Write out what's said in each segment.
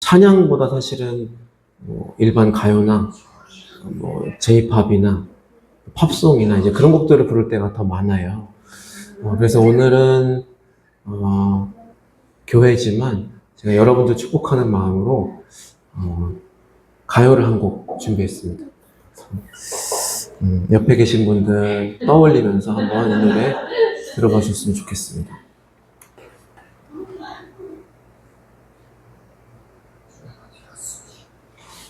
찬양보다 사실은 뭐 일반 가요나 뭐 J-팝이나 팝송이나 이제 그런 곡들을 부를 때가 더 많아요. 그래서 오늘은 교회지만 제가 여러분들 축복하는 마음으로 가요를 한 곡 준비했습니다. 옆에 계신 분들 떠올리면서 한번 이 노래 들어봐 주셨으면 좋겠습니다.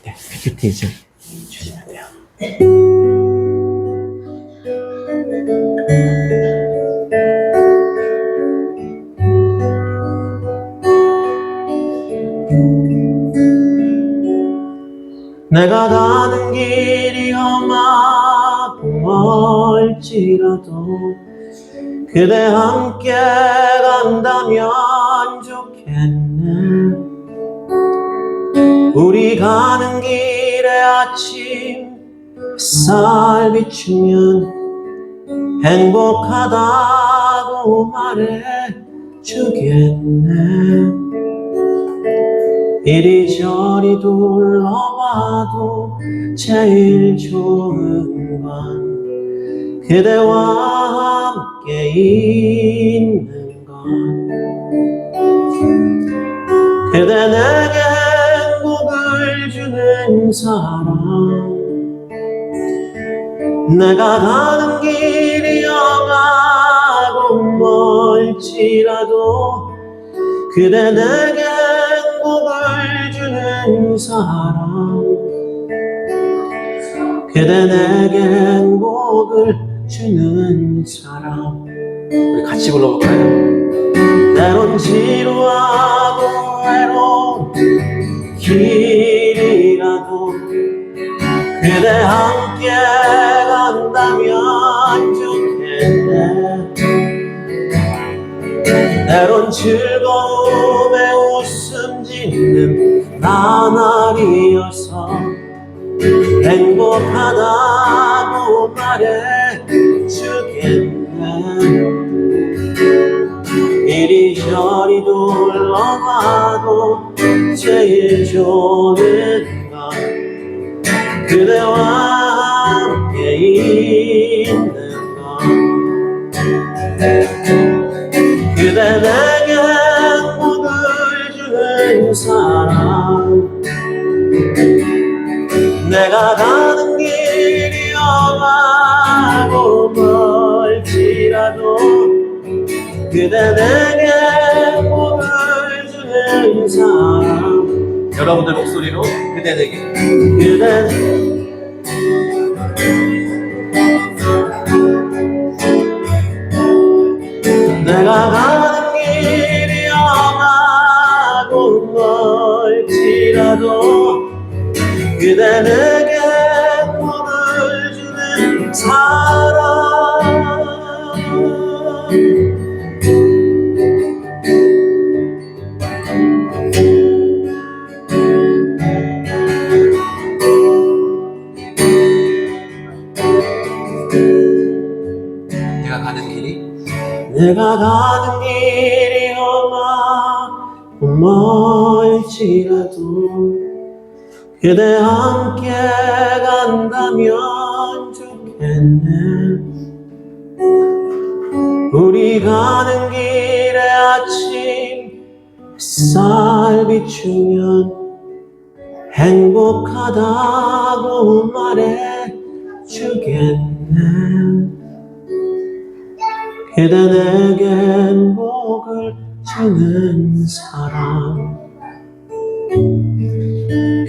네, PPT 이제 주시면 돼요. 내가 가는 길이 험하고 멀지라도 그대 함께 간다면 좋겠네. 우리 가는 길에 아침 햇살 비추면 행복하다고 말해주겠네. 이리저리 둘러봐도 제일 좋은 건 그대와 함께 있는 것. 그대 내게 행복을 주는 사람. 내가 가는 길이 험하고 멀지라도 그대 내게 행복을 주는 사람. 그대 내게 행복을 주는 사람. 우리 같이 불러볼까요? 때론 지루하고 외로운 길이라도 그대 함께 간다면 좋겠네. 때론 즐거움에 웃음 짓는 나날이어서 행복하다고 말해주겠네. 이리저리 둘러봐도 제일 좋은 건 그대와 함께 있는 것. 그대 내게 행복을 주는 사람. 내가 가는 길이 험하고 멀지라도 그대 내게 행복을 주는 사람. 여러분들 목소리로 그대 내게 그대 내가 가는 길이 험하고 멀지라도 그대 내게 행복을 주는 사람. 내가 가는 길이 험하고 멀지라도 그대 함께 간다면 좋겠네. 우리 가는 길에 아침 햇살 비추면 행복하다고 말해주겠네. 그대 내게 행복을 주는 사람.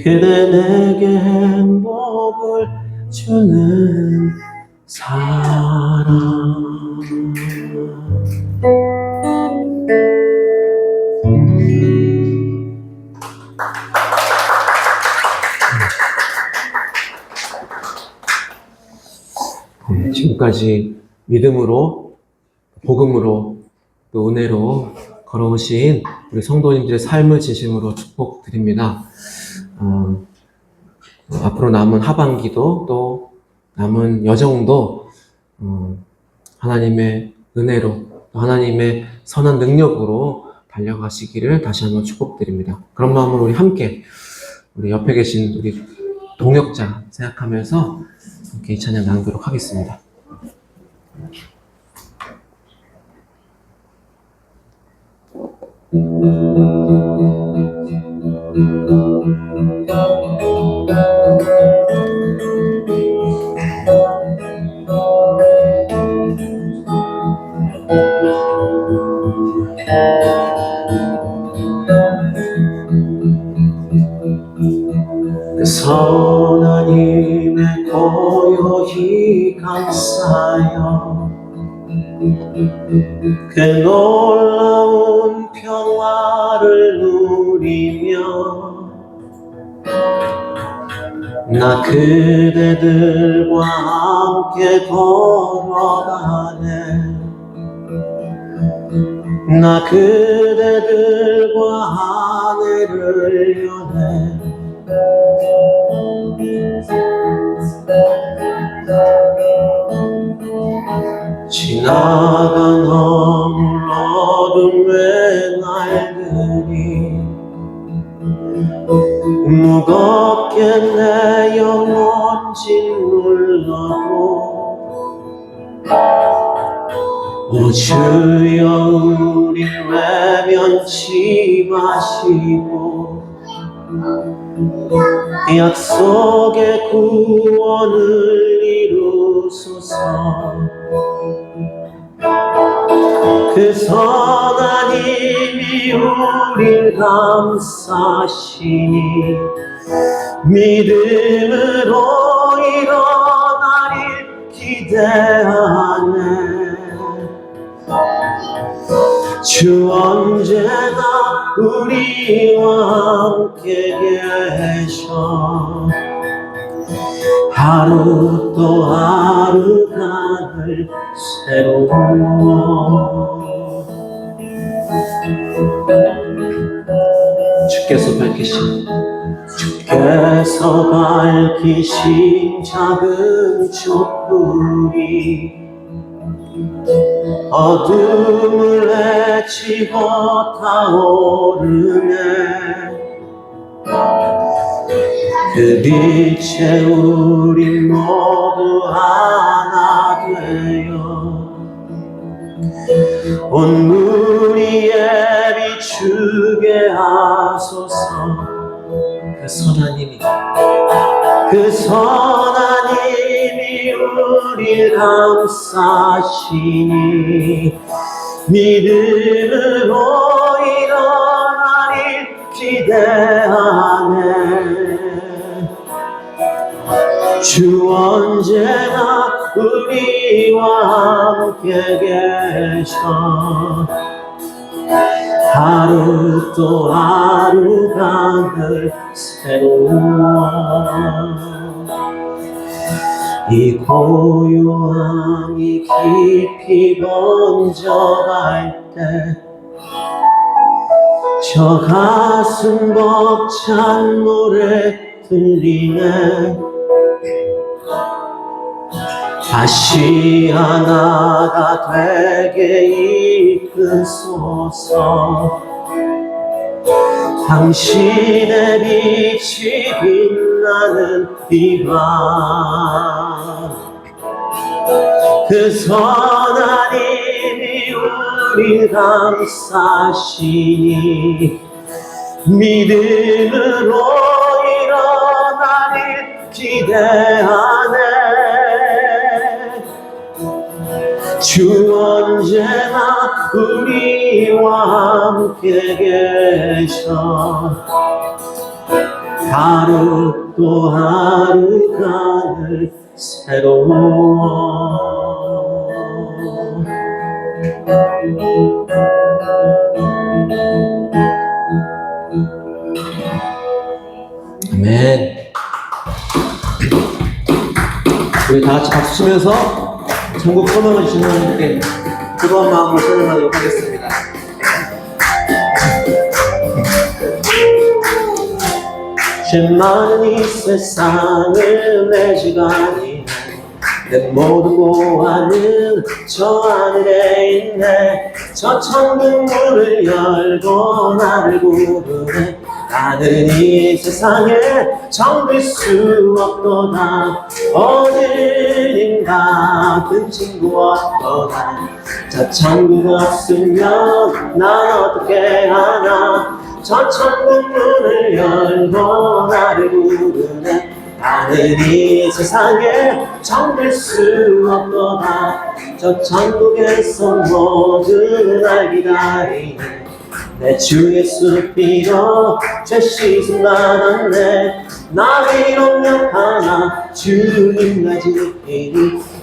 그대 내게 행복을 주는 사람. 지금까지 믿음으로 복음으로 또 은혜로 걸어오신 우리 성도님들의 삶을 진심으로 축복드립니다. 앞으로 남은 하반기도 또 남은 여정도 하나님의 은혜로 또 하나님의 선한 능력으로 달려가시기를 다시 한번 축복드립니다. 그런 마음으로 우리 함께 우리 옆에 계신 우리 동역자 생각하면서 함께 이 찬양 나누도록 하겠습니다. 선한 힘에 고요히 감싸여 그 놀라운 평화를 누리며 나 그대들과 함께 걸어가네. 나 그대들과 하늘을 여네. 지나간 허물 어둠의 날들이 무겁게 내 영혼 짓눌러도 오 주여 우리 외면치 마시고 약속의 구원을 이루소서. 그 선한 힘이 우릴 감싸시니 믿음으로 일어나릴 기대하네. 주 언제나 우리와 함께 계셔. 하루 또 하루가 늘 새로워. 주께서 밝히신 작은 촛불이 어둠을 헤치고 타오르네. 그 빛에 우리 모두 하나 되어 온 무리에 비추게 하소서. 그 선한 힘이 우릴 감싸시니 믿음으로 일어나릴 기대하네. 주 언제나 우리와 함께 계셔. 하루 또 하루가 늘 새로워. 이 고요함이 깊이 번져갈 때 저 가슴 벅찬 노래 들리네. 다시 하나가 되게 이끄소서. 당신의 빛이 빛나는 이 밤 그 선한 힘이 우릴 감싸시니 믿음으로 일어나길 기대하네. 주 언제나 우리와 함께 계셔. 하루 또 하루가 늘 새로워. 아멘. 우리 다 같이 박수 치면서 천국 소망을 주시는 하나님께 뜨거운 마음으로 찬양하도록 하겠습니다. 죄 많은 이 세상을 내 지간이 내 모든 보안은 저 하늘에 있네. 저 천국 문을 열고 나를 부르네. 나는 이 세상에 정들 수 없도다. 어디인가 큰 친구 없도다. 저 천국 없으면 난 어떻게 하나. 저 천국 문을 열고 나를 부르네. 나는 이 세상에 정들 수 없도다. 저 천국에서 모든 날 기다리네. 내 주 예수 피로 죄 씻음 받았네. 나의 능력 하나 주님 가지니.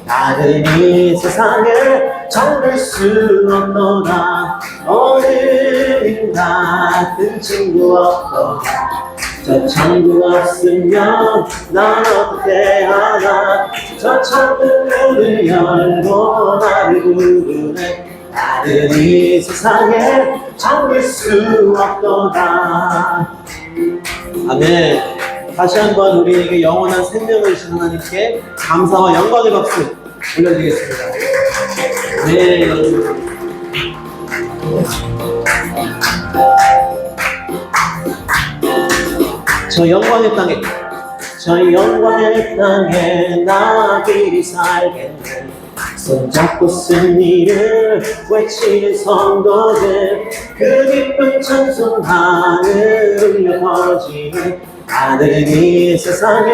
나는 이 세상에 정들 수 없도다. 어른 같은 친구 없도다. 저 천국 없으면 난 어떻게 하나. 저 천국 문을 열고 나를 부르네. 나는 이 세상에 잠들 수 없도다. 아멘. 다시 한번 우리에게 영원한 생명을 주신 하나님께 감사와 영광의 박수 올려드리겠습니다. 네. 저 영광의 땅에 나비리 살겠네. 손잡고 쓴 일을 외치는 성도들, 그 기쁜 찬송 하늘 울려 퍼지는. 나는 이 세상에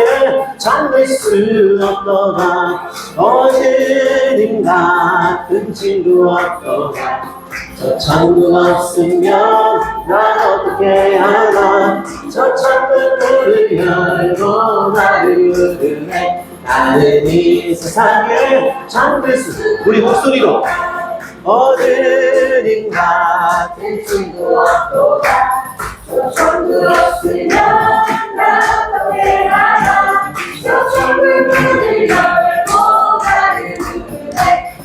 잠들 수 없도다. 어제님 같은 친구 없도다. 저 천국 없으면 난 어떻게 하나. 저 천국 문을 열고 나를 부르네. 나는 이 세상에 잠들 수. 우리 목소리로 어른인 같은 친구 없도다. 저 천국 없으면 난 어떻게 하나. 저 천국 문을 열고 나를 부르네.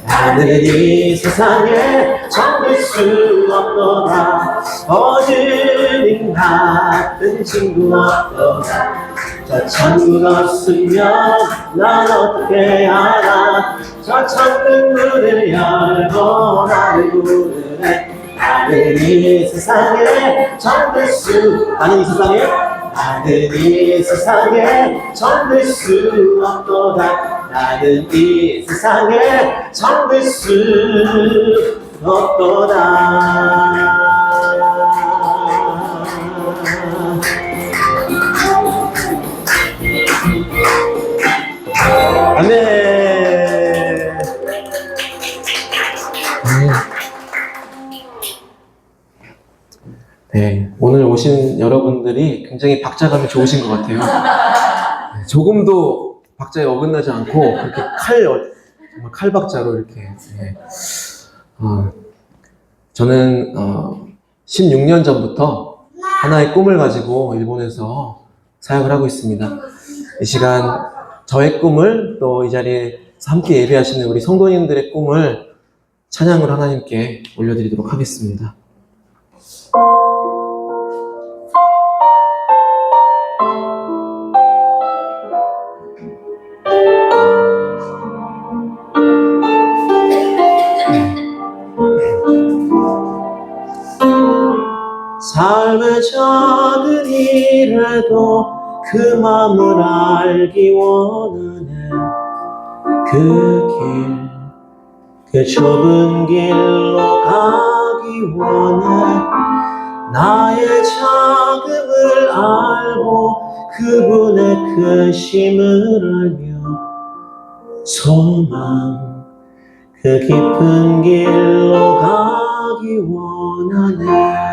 나는 이 세상에 잠들 수 없도다. 어른인 같은 친구 없도다. 저 천국 없으면 난 어떻게 하나. 저 천국 문을 열고 나를 부르네. 나는 이 세상에 잠들 수. 나는 이 세상에 잠들 수 없도다. 나는 이 세상에 잠들 수 없도다. 아멘. 네, 오늘 오신 여러분들이 굉장히 박자감이 좋으신 것 같아요. 조금도 박자에 어긋나지 않고 그렇게 정말 칼박자로 이렇게. 네. 저는 16년 전부터 하나의 꿈을 가지고 일본에서 사역을 하고 있습니다. 이 시간 저의 꿈을, 또 이 자리에서 함께 예배하시는 우리 성도님들의 꿈을 찬양으로 하나님께 올려드리도록 하겠습니다. 삶의 작은 일에도 그 마음을 알기 원하네. 그 좁은 길로 가기 원해. 나의 작음을 알고 그분의 크심을 알며 소망 그 깊은 길로 가기 원하네.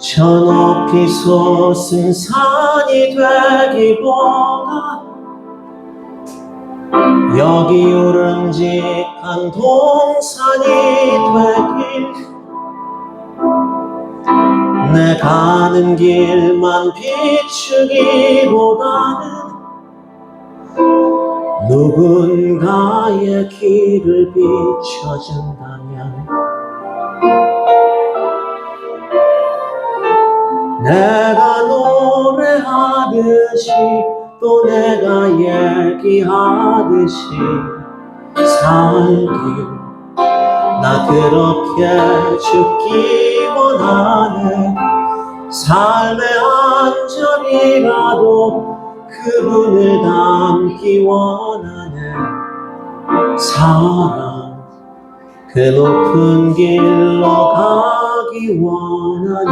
저 높이 솟은 산이 되기보다 여기 우름직한 동산이 되길. 내 가는 길만 비추기보다는 누군가의 길을 비춰준다면 내가 노래하듯이 또 내가 얘기하듯이 살길 나 그렇게 죽기 원하네. 삶의 한 절이라도 그분을 닮기 원하네. 사랑 그 높은 길로 가기 원하네.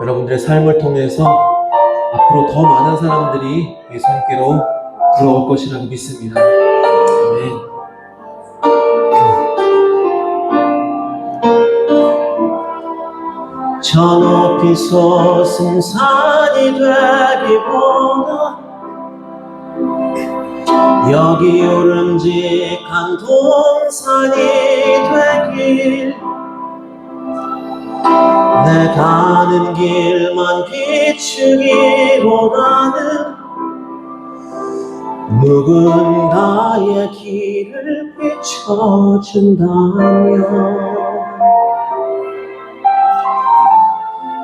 여러분들의 삶을 통해서 앞으로 더 많은 사람들이 예수 함께로 들어올 것이라고 믿습니다. 아멘. 저 높이 솟은 산이 되기보다 여기 오름직한 동산이 되길 내 가는 길만 비추기보다는 누군가의 길을 비춰준다면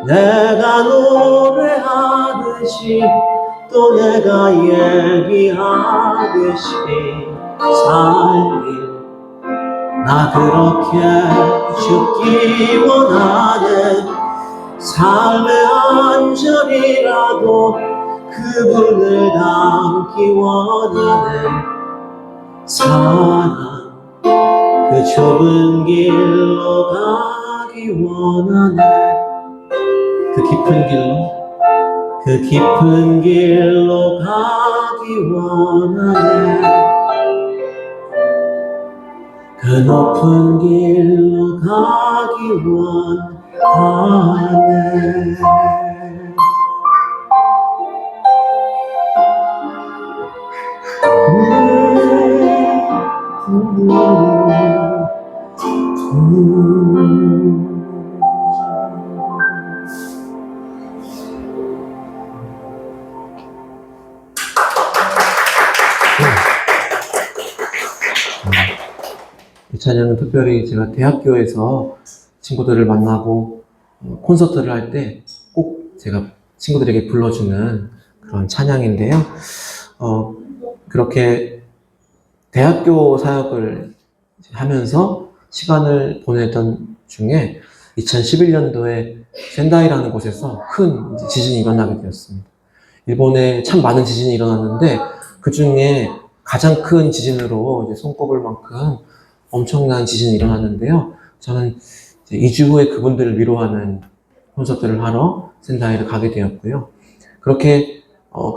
내가 노래하듯이 또 내가 얘기하듯이 살길 나 그렇게 죽기 원하네. 삶의 한 절이라도 그분을 닮기 원하네. 사랑 그 좁은 길로 가기 원하네. 그 깊은 길로 가기 원하네. 그 높은 길로 가기 원하네. 이 찬양은 특별히 제가 대학교에서 친구들을 만나고 콘서트를 할 때 꼭 제가 친구들에게 불러주는 그런 찬양인데요. 그렇게 대학교 사역을 하면서 시간을 보내던 중에 2011년도에 센다이라는 곳에서 큰 지진이 일어나게 되었습니다. 일본에 참 많은 지진이 일어났는데 그 중에 가장 큰 지진으로 이제 손꼽을 만큼 엄청난 지진이 일어났는데요. 저는 2주 후에 그분들을 위로하는 콘서트를 하러 센다이를 가게 되었고요. 그렇게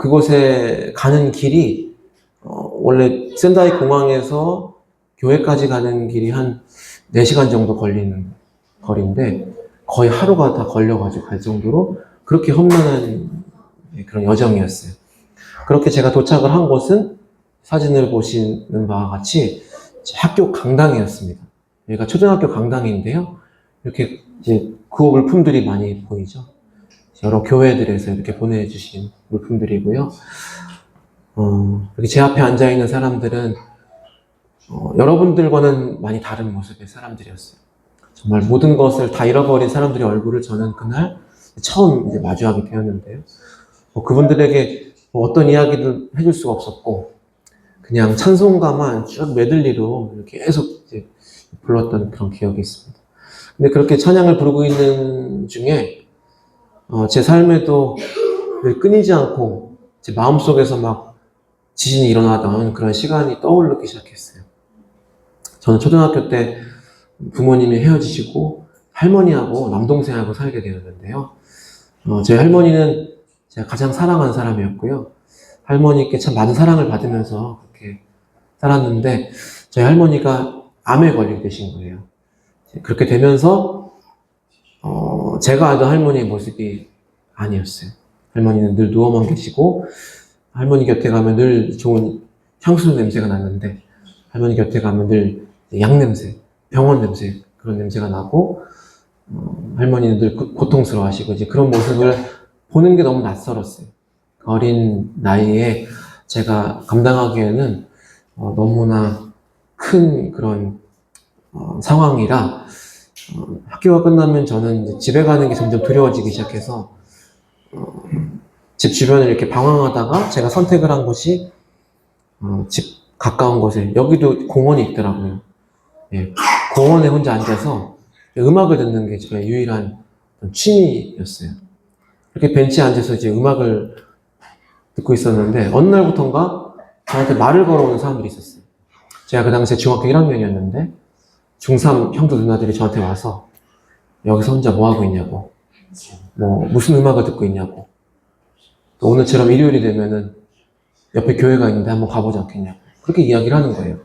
그곳에 가는 길이 원래 센다이 공항에서 교회까지 가는 길이 한 4시간 정도 걸리는 거리인데 거의 하루가 다 걸려가지고 갈 정도로 그렇게 험난한 그런 여정이었어요. 그렇게 제가 도착을 한 곳은 사진을 보시는 바와 같이 학교 강당이었습니다. 여기가 초등학교 강당인데요. 이렇게 이제 구호 물품들이 많이 보이죠. 여러 교회들에서 이렇게 보내주신 물품들이고요. 이렇게 제 앞에 앉아있는 사람들은 여러분들과는 많이 다른 모습의 사람들이었어요. 정말 모든 것을 다 잃어버린 사람들의 얼굴을 저는 그날 처음 이제 마주하게 되었는데요. 그분들에게 어떤 이야기도 해줄 수가 없었고, 그냥 찬송가만 쭉 메들리로 이렇게 계속 이제 불렀던 그런 기억이 있습니다. 근데 그렇게 찬양을 부르고 있는 중에 제 삶에도 끊이지 않고 제 마음속에서 막 지진이 일어나던 그런 시간이 떠오르기 시작했어요. 저는 초등학교 때 부모님이 헤어지시고 할머니하고 남동생하고 살게 되었는데요. 제 할머니는 제가 가장 사랑하는 사람이었고요. 할머니께 참 많은 사랑을 받으면서 그렇게 살았는데 저희 할머니가 암에 걸리게 되신 거예요. 그렇게 되면서 제가 알던 할머니의 모습이 아니었어요. 할머니는 늘 누워만 계시고 할머니 곁에 가면 늘 좋은 향수 냄새가 났는데 할머니 곁에 가면 늘 약냄새, 병원 냄새 그런 냄새가 나고 할머니는 늘 고통스러워하시고 이제 그런 모습을 보는 게 너무 낯설었어요. 어린 나이에 제가 감당하기에는 너무나 큰 그런 상황이라 학교가 끝나면 저는 이제 집에 가는 게 점점 두려워지기 시작해서 집 주변을 이렇게 방황하다가 제가 선택을 한 곳이 집 가까운 곳에, 여기도 공원이 있더라고요. 예, 공원에 혼자 앉아서 음악을 듣는 게 저의 유일한 취미였어요. 이렇게 벤치에 앉아서 이제 음악을 듣고 있었는데 어느 날부턴가 저한테 말을 걸어오는 사람들이 있었어요. 제가 그 당시에 중학교 1학년이었는데 중3 형들 누나들이 저한테 와서 여기서 혼자 뭐 하고 있냐고, 뭐 무슨 음악을 듣고 있냐고, 또 오늘처럼 일요일이 되면은 옆에 교회가 있는데 한번 가보지 않겠냐고, 그렇게 이야기를 하는 거예요.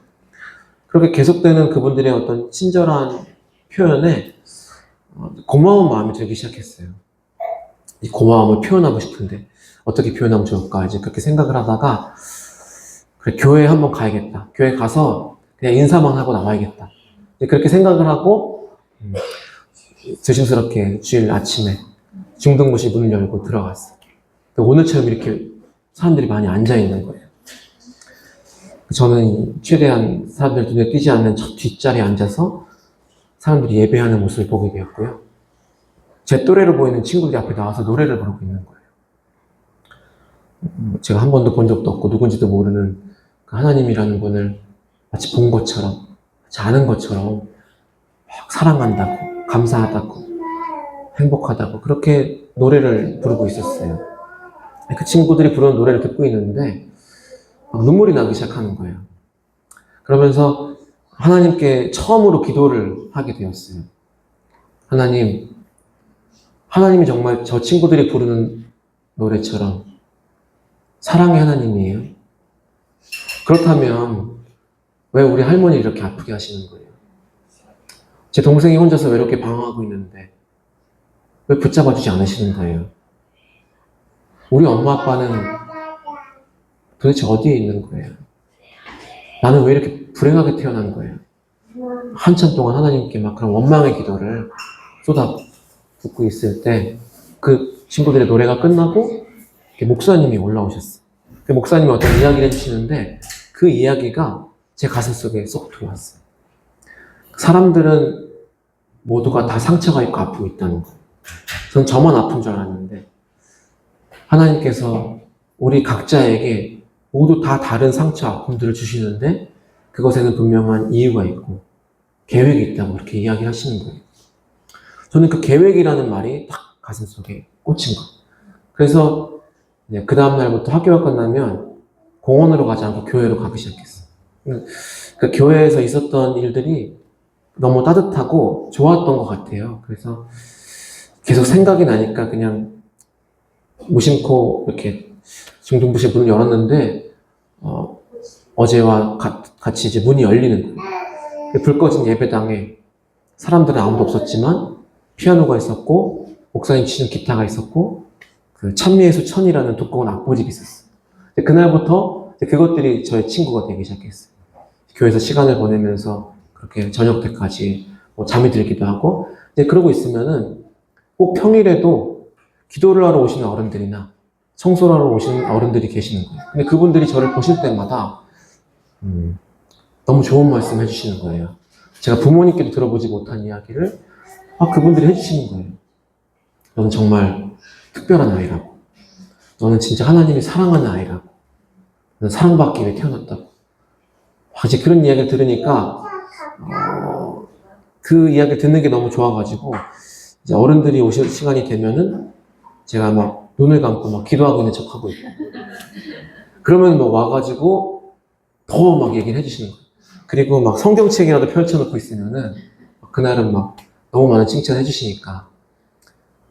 그렇게 계속되는 그분들의 어떤 친절한 표현에 고마운 마음이 들기 시작했어요. 이 고마움을 표현하고 싶은데 어떻게 표현하면 좋을까, 이제 그렇게 생각을 하다가 그래, 교회에 한번 가야겠다. 교회 가서 그냥 인사만 하고 나와야겠다. 그렇게 생각을 하고 조심스럽게 주일 아침에 중등부실 문을 열고 들어갔어요. 오늘처럼 이렇게 사람들이 많이 앉아있는 거예요. 저는 최대한 사람들 눈에 띄지 않는 저 뒷자리에 앉아서 사람들이 예배하는 모습을 보게 되었고요. 제 또래로 보이는 친구들이 앞에 나와서 노래를 부르고 있는 거예요. 제가 한 번도 본 적도 없고 누군지도 모르는 그 하나님이라는 분을 마치 본 것처럼, 마치 아는 것처럼 막 사랑한다고, 감사하다고, 행복하다고 그렇게 노래를 부르고 있었어요. 그 친구들이 부르는 노래를 듣고 있는데 눈물이 나기 시작하는 거예요. 그러면서 하나님께 처음으로 기도를 하게 되었어요. 하나님이 정말 저 친구들이 부르는 노래처럼 사랑의 하나님이에요? 그렇다면 왜 우리 할머니를 이렇게 아프게 하시는 거예요? 제 동생이 혼자서 외롭게 방황하고 있는데 왜 붙잡아주지 않으시는 거예요? 우리 엄마 아빠는 도대체 어디에 있는 거예요? 나는 왜 이렇게 불행하게 태어난 거예요? 한참 동안 하나님께 막 그런 원망의 기도를 쏟아붓고 있을 때 그 친구들의 노래가 끝나고 목사님이 올라오셨어요. 그 목사님이 어떤 이야기를 해주시는데 그 이야기가 제 가슴 속에 쏙 들어왔어요. 사람들은 모두가 다 상처가 있고 아프고 있다는 거예요. 전 저만 아픈 줄 알았는데 하나님께서 우리 각자에게 모두 다 다른 상처, 아픔들을 주시는데 그것에는 분명한 이유가 있고 계획이 있다고 그렇게 이야기를 하시는 거예요. 저는 그 계획이라는 말이 딱 가슴 속에 꽂힌 거예요. 그래서 그 다음날부터 학교가 끝나면 공원으로 가지 않고 교회로 가기 시작했어요. 그 교회에서 있었던 일들이 너무 따뜻하고 좋았던 것 같아요. 그래서 계속 생각이 나니까 그냥 무심코 이렇게 중등부실 문을 열었는데 어제와 같이 이제 문이 열리는 거예요. 불 꺼진 예배당에 사람들은 아무도 없었지만 피아노가 있었고 목사님 치는 기타가 있었고 그 찬미의 수천이라는 두꺼운 악보집이 있었어요. 그날부터 그것들이 저의 친구가 되기 시작했어요. 교회에서 시간을 보내면서 그렇게 저녁 때까지 잠이 들기도 하고 그러고 있으면은 꼭 평일에도 기도를 하러 오시는 어른들이나 청소를 하러 오시는 어른들이 계시는 거예요. 근데 그분들이 저를 보실 때마다 너무 좋은 말씀 해주시는 거예요. 제가 부모님께도 들어보지 못한 이야기를 그분들이 해주시는 거예요. 너는 정말 특별한 아이라고. 너는 진짜 하나님이 사랑하는 아이라고. 너는 사랑받기 위해 태어났다고. 이제 그런 이야기를 들으니까 그 이야기를 듣는 게 너무 좋아가지고 이제 어른들이 오실 시간이 되면은 제가 막 눈을 감고 막 기도하고 있는 척하고 있고 그러면 막 와가지고 더 막 얘기를 해주시는 거예요. 그리고 막 성경책이라도 펼쳐놓고 있으면은 그날은 막 너무 많은 칭찬 해주시니까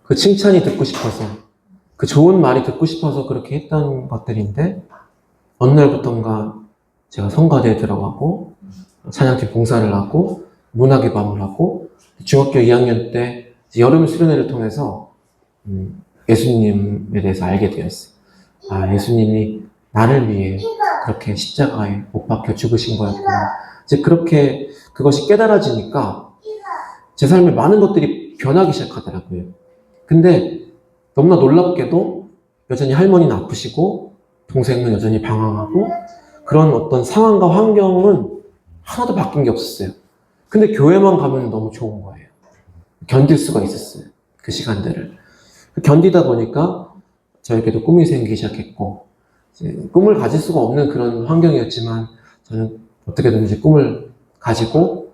그 칭찬이 듣고 싶어서 그 좋은 말이 듣고 싶어서 그렇게 했던 것들인데 어느 날부턴가 제가 성가대에 들어가고 찬양팀 봉사를 하고 문학의 밤을 하고 중학교 2학년 때 여름 수련회를 통해서 예수님에 대해서 알게 되었어요. 예수님이 나를 위해 그렇게 십자가에 못 박혀 죽으신 거였구나. 이제 그렇게 그것이 깨달아지니까 제 삶의 많은 것들이 변하기 시작하더라고요. 근데 너무나 놀랍게도 여전히 할머니는 아프시고 동생은 여전히 방황하고 그런 어떤 상황과 환경은 하나도 바뀐 게 없었어요. 근데 교회만 가면 너무 좋은 거예요. 견딜 수가 있었어요. 그 시간들을. 견디다 보니까 저에게도 꿈이 생기기 시작했고 이제 꿈을 가질 수가 없는 그런 환경이었지만 저는 어떻게든지 꿈을 가지고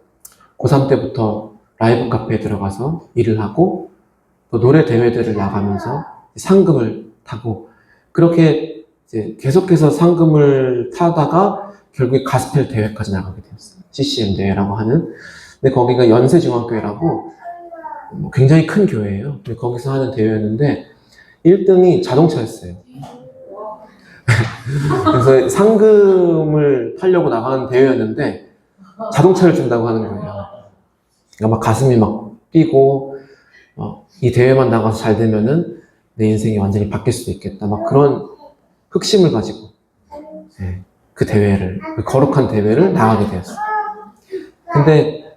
고3 때부터 라이브 카페에 들어가서 일을 하고 또 노래 대회들을 나가면서 상금을 타고 그렇게 이제 계속해서 상금을 타다가 결국에 가스펠 대회까지 나가게 되었어요. CCM 대회라고 하는. 근데 거기가 연세중앙교회라고 굉장히 큰 교회예요. 근데 거기서 하는 대회였는데 1등이 자동차였어요. 그래서 상금을 타려고 나가는 대회였는데 자동차를 준다고 하는 거예요. 그러니까 막 가슴이 막 뛰고 이 대회만 나가서 잘 되면은 내 인생이 완전히 바뀔 수도 있겠다. 막 그런 흑심을 가지고 그 대회를, 그 거룩한 대회를 나가게 되었어요. 근데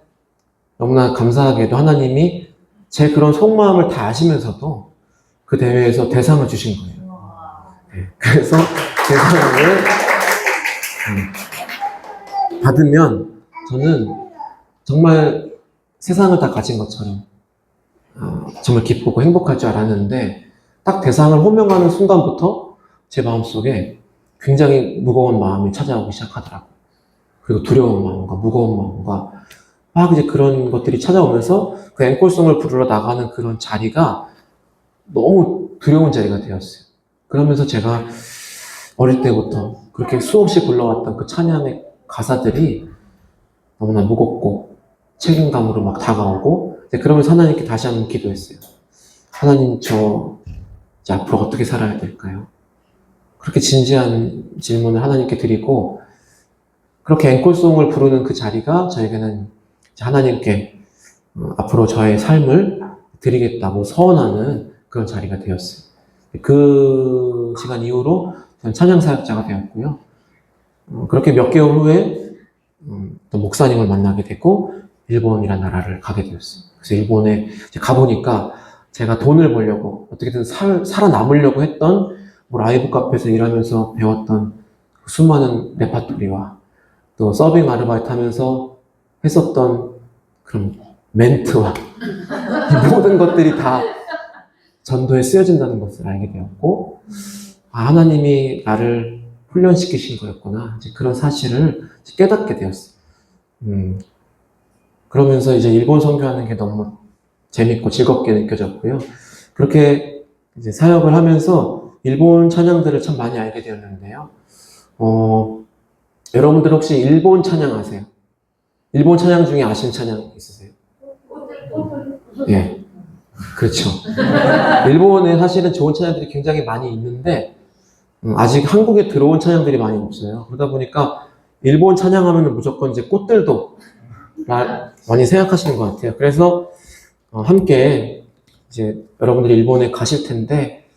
너무나 감사하게도 하나님이 제 그런 속마음을 다 아시면서도 그 대회에서 대상을 주신 거예요. 그래서 대상을 받으면 저는 정말 세상을 다 가진 것처럼 정말 기쁘고 행복할 줄 알았는데 딱 대상을 호명하는 순간부터 제 마음속에 굉장히 무거운 마음이 찾아오기 시작하더라고요. 그리고 두려운 마음과 무거운 마음과 막 이제 그런 것들이 찾아오면서 그 앵콜송을 부르러 나가는 그런 자리가 너무 두려운 자리가 되었어요. 그러면서 제가 어릴 때부터 그렇게 수없이 불러왔던 그 찬양의 가사들이 너무나 무겁고 책임감으로 막 다가오고 그러면서 하나님께 다시 한번 기도했어요. 하나님, 저 이제 앞으로 어떻게 살아야 될까요? 그렇게 진지한 질문을 하나님께 드리고 그렇게 앵콜송을 부르는 그 자리가 저에게는 하나님께 앞으로 저의 삶을 드리겠다고 서원하는 그런 자리가 되었어요. 그 시간 이후로 저는 찬양 사역자가 되었고요. 그렇게 몇 개월 후에 또 목사님을 만나게 되고 일본이라는 나라를 가게 되었어요. 그래서 일본에 가보니까 제가 돈을 벌려고 어떻게든 살아남으려고 했던 뭐 라이브 카페에서 일하면서 배웠던 수많은 레파토리와 또 서빙 아르바이트 하면서 했었던 그런 멘트와 모든 것들이 다 전도에 쓰여진다는 것을 알게 되었고 하나님이 나를 훈련시키신 거였구나. 이제 그런 사실을 깨닫게 되었어요. 그러면서 이제 일본 선교하는 게 너무 재밌고 즐겁게 느껴졌고요. 그렇게 이제 사역을 하면서 일본 찬양들을 참 많이 알게 되었는데요. 여러분들 혹시 일본 찬양 아세요? 일본 찬양 중에 아시는 찬양 있으세요? 예. 그렇죠. 일본에 사실은 좋은 찬양들이 굉장히 많이 있는데 아직 한국에 들어온 찬양들이 많이 없어요. 그러다 보니까 일본 찬양하면 무조건 이제 꽃들도 많이 생각하시는 것 같아요. 그래서 함께 이제 여러분들이 일본에 가실 텐데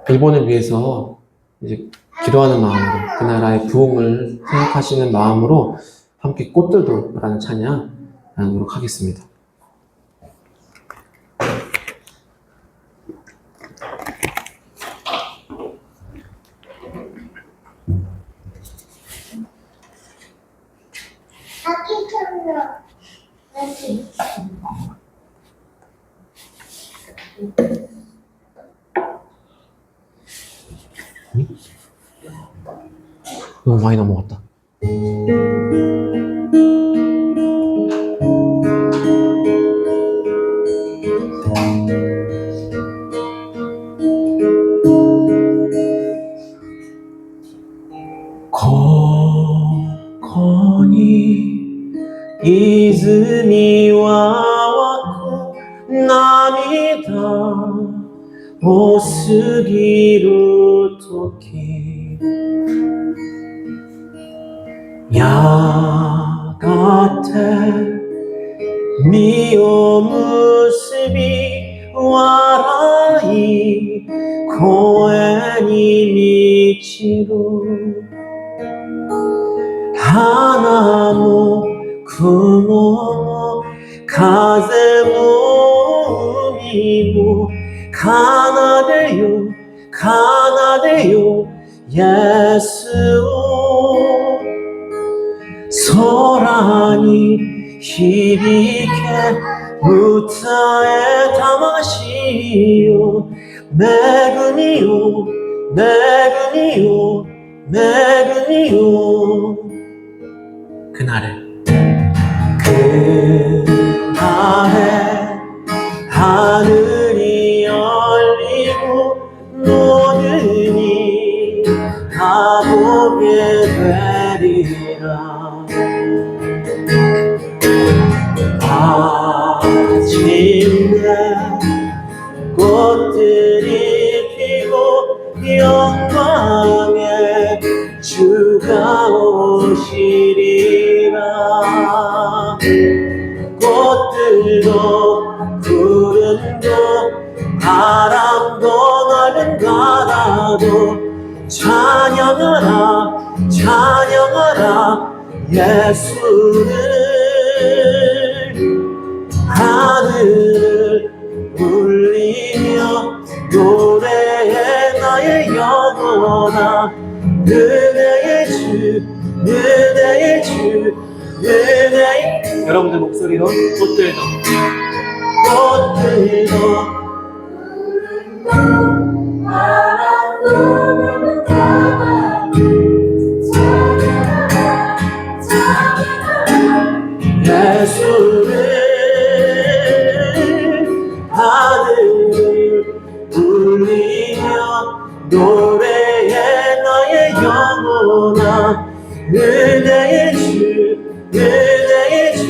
일본을 위해서 이제 기도하는 마음으로 그 나라의 부흥을 생각하시는 마음으로 함께 꽃들도라는 찬양 하도록 하겠습니다. 너무 많이 넘어갔다.泉は湧く涙多すぎるときやがて実を結び笑い声に満ちる花も雲も風も海も奏でよ 가나돼요 예수. 소란이 희비케 무타에 담아시오. 매근이요 매근이요 매근이요. 그날에 하늘이 열리고 모든 이 다 보게 되리라. 아침에 꽃들이 피고 영광의 주가 오시리라. 꽃들도 구름도 바람도 넓은 바다도 찬양하라 찬양하라 예수를. 하늘을 울리며 노래해 나의 영혼아. 은혜의 주 은혜의 주 은혜의. 여러분들 목소리로 꽃들도 예수를. 하늘을 울리며 노래해 나의 영혼아. 은혜의 주 은혜의 주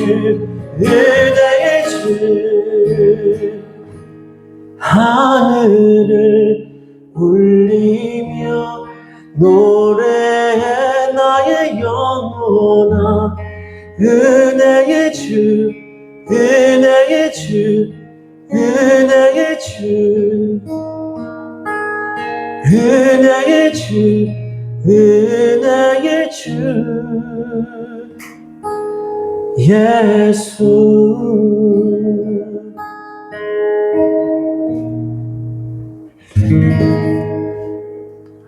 은혜의 주. 하늘을 울리며 노래해 나의 영혼아. 은혜의 주 은혜의 주 은혜의 주 은혜의 주 은혜의 주 예수.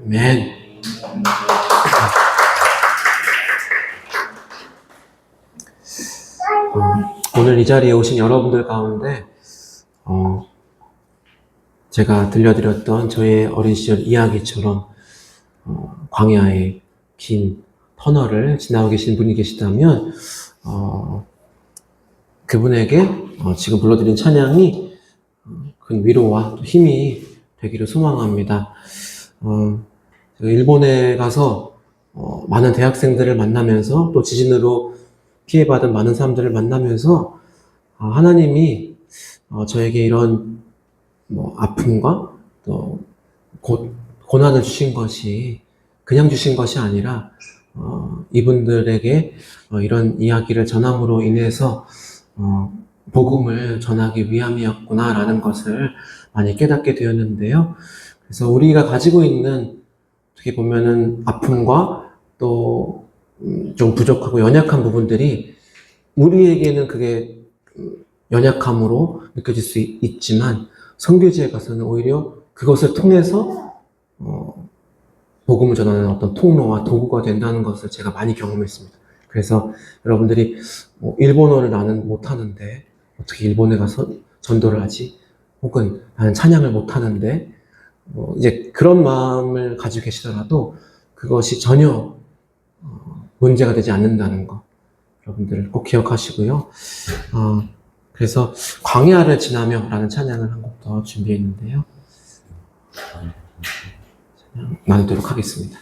아멘. 오늘 이 자리에 오신 여러분들 가운데 제가 들려드렸던 저의 어린 시절 이야기처럼 광야의 긴 터널을 지나고 계신 분이 계시다면 그분에게 지금 불러드린 찬양이 큰 위로와 힘이 되기를 소망합니다. 제가 일본에 가서 많은 대학생들을 만나면서 또 지진으로 피해받은 많은 사람들을 만나면서 하나님이 저에게 이런 아픔과 또 고난을 주신 것이 그냥 주신 것이 아니라 이분들에게 이런 이야기를 전함으로 인해서 복음을 전하기 위함이었구나라는 것을 많이 깨닫게 되었는데요. 그래서 우리가 가지고 있는 어떻게 보면은 아픔과 또 좀 부족하고 연약한 부분들이 우리에게는 그게 연약함으로 느껴질 수 있지만 선교지에 가서는 오히려 그것을 통해서 복음을 전하는 어떤 통로와 도구가 된다는 것을 제가 많이 경험했습니다. 그래서 여러분들이 일본어를 나는 못하는데 어떻게 일본에 가서 전도를 하지? 혹은 나는 찬양을 못하는데 이제 그런 마음을 가지고 계시더라도 그것이 전혀 문제가 되지 않는다는 거 여러분들 꼭 기억하시고요. 그래서 광야를 지나며 라는 찬양을 한 곡 더 준비했는데요. 찬양 나누도록 하겠습니다.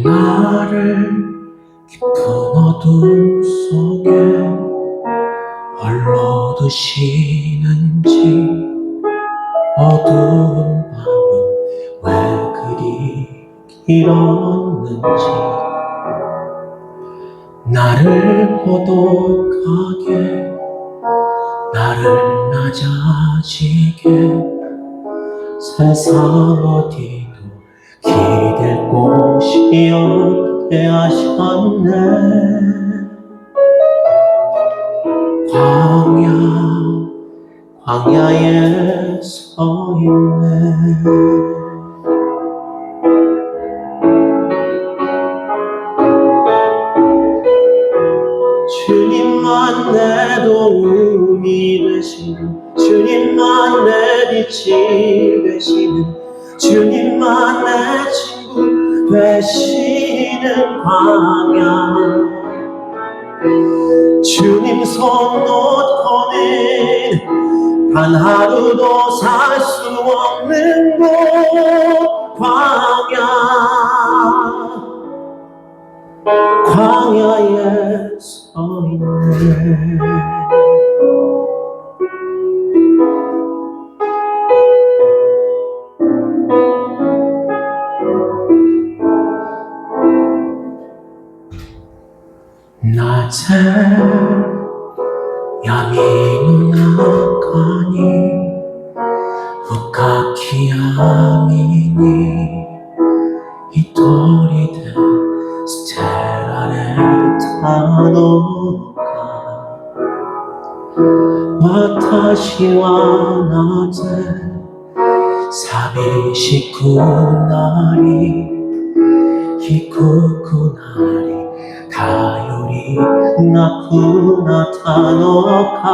나를 깊은 어둠 속에 누구시는지 어두운 밤은 왜 그리 길었는지 나를 고독하게 나를 낮아지게 세상 어디도 기댈 곳이 없게 하셨네. 광야에 서 있네. 주님만 내 도움이 되시는 주님만 내 빛이 되시는 주님만 내 친구 되시는 광야 주님 손 놓고는 단 하루도 살 수 없는 곳 광야에 서 있네. 낮에 야미 누나가니 우카키 야미니 이토리 된 스테라레 타노가 와타시와 나제 사비시쿠 나리 히쿠쿠 나리 다요리 나쿠나 타노카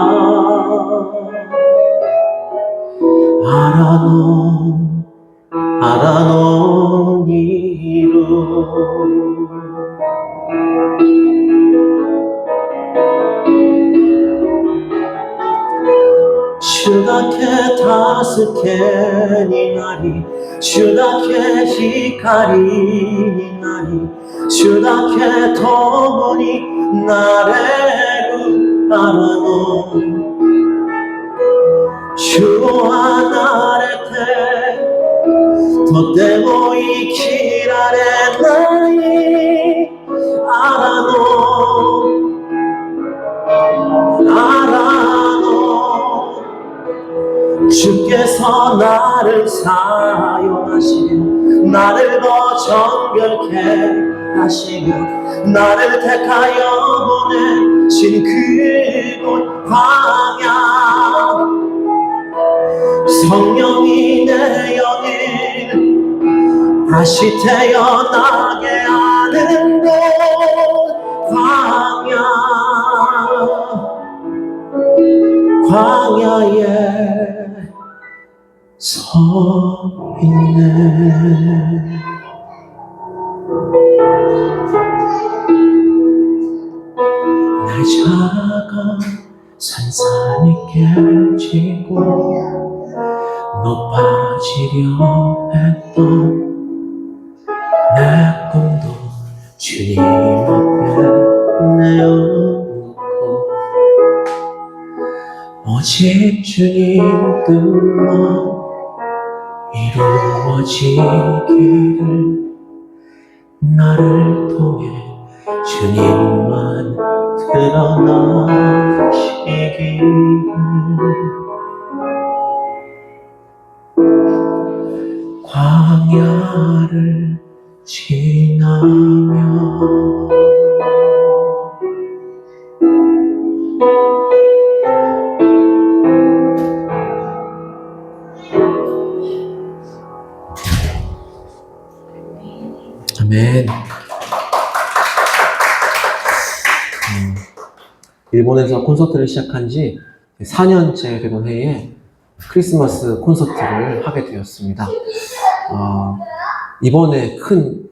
아라노 니루 슈다케 타스케 니나리 슈다케 히카리 니나리 슈다케 토모니 나레루 아라노 슈와 나레테 토테모 이키라레 나이 아라노 주께서 나를 사용하시며 나를 더 정결케 하시며 나를 택하여 보내신 그곳 광야 성령이 내 영을 다시 태어나게 하는 곳 광야에 서 있네. 내 작은 산산이 깨지고 높아지려 했던 내 꿈도 주님 앞에 내어놓고 오직 주님 뜻만 이루어지기를 나를 통해 주님만 드러나시기를 광야를 지나며 아멘. 일본에서 콘서트를 시작한 지 4년째 되던 해에 크리스마스 콘서트를 하게 되었습니다. 이번에 큰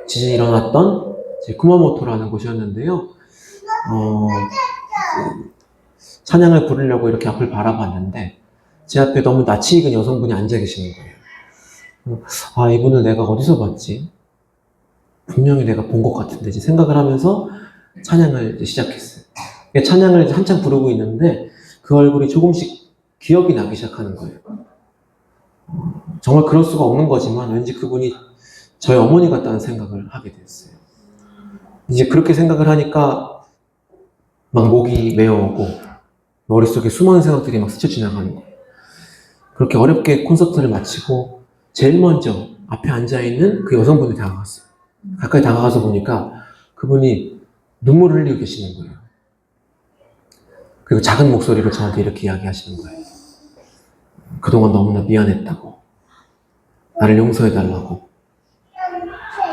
지진이 일어났던 쿠마모토라는 곳이었는데요. 찬양을 부르려고 이렇게 앞을 바라봤는데 제 앞에 너무 낯이 익은 여성분이 앉아 계시는 거예요. 이분을 내가 어디서 봤지? 분명히 내가 본 것 같은데 생각을 하면서 찬양을 시작했어요. 찬양을 한창 부르고 있는데 그 얼굴이 조금씩 기억이 나기 시작하는 거예요. 정말 그럴 수가 없는 거지만 왠지 그분이 저희 어머니 같다는 생각을 하게 됐어요. 이제 그렇게 생각을 하니까 막 목이 메어오고 머릿속에 수많은 생각들이 막 스쳐 지나가는 거예요. 그렇게 어렵게 콘서트를 마치고 제일 먼저 앞에 앉아있는 그 여성분이 다가갔어요. 가까이 다가가서 보니까 그분이 눈물을 흘리고 계시는 거예요. 그리고 작은 목소리로 저한테 이렇게 이야기하시는 거예요. 그동안 너무나 미안했다고, 나를 용서해달라고,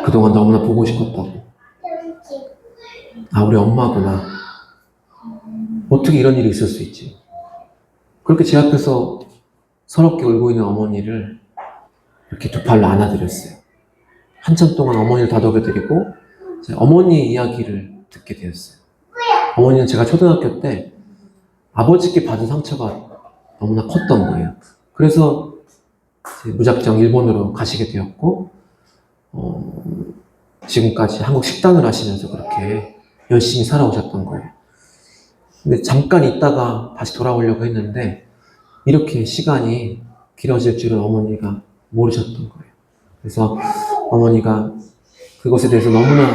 그동안 너무나 보고 싶었다고, 아 우리 엄마구나, 어떻게 이런 일이 있을 수 있지. 그렇게 제 앞에서 서럽게 울고 있는 어머니를 이렇게 두 팔로 안아드렸어요. 한참 동안 어머니를 다독여드리고 어머니의 이야기를 듣게 되었어요. 어머니는 제가 초등학교 때 아버지께 받은 상처가 너무나 컸던 거예요. 그래서 무작정 일본으로 가시게 되었고 지금까지 한국 식단을 하시면서 그렇게 열심히 살아오셨던 거예요. 근데 잠깐 있다가 다시 돌아오려고 했는데 이렇게 시간이 길어질 줄은 어머니가 모르셨던 거예요. 그래서 어머니가 그것에 대해서 너무나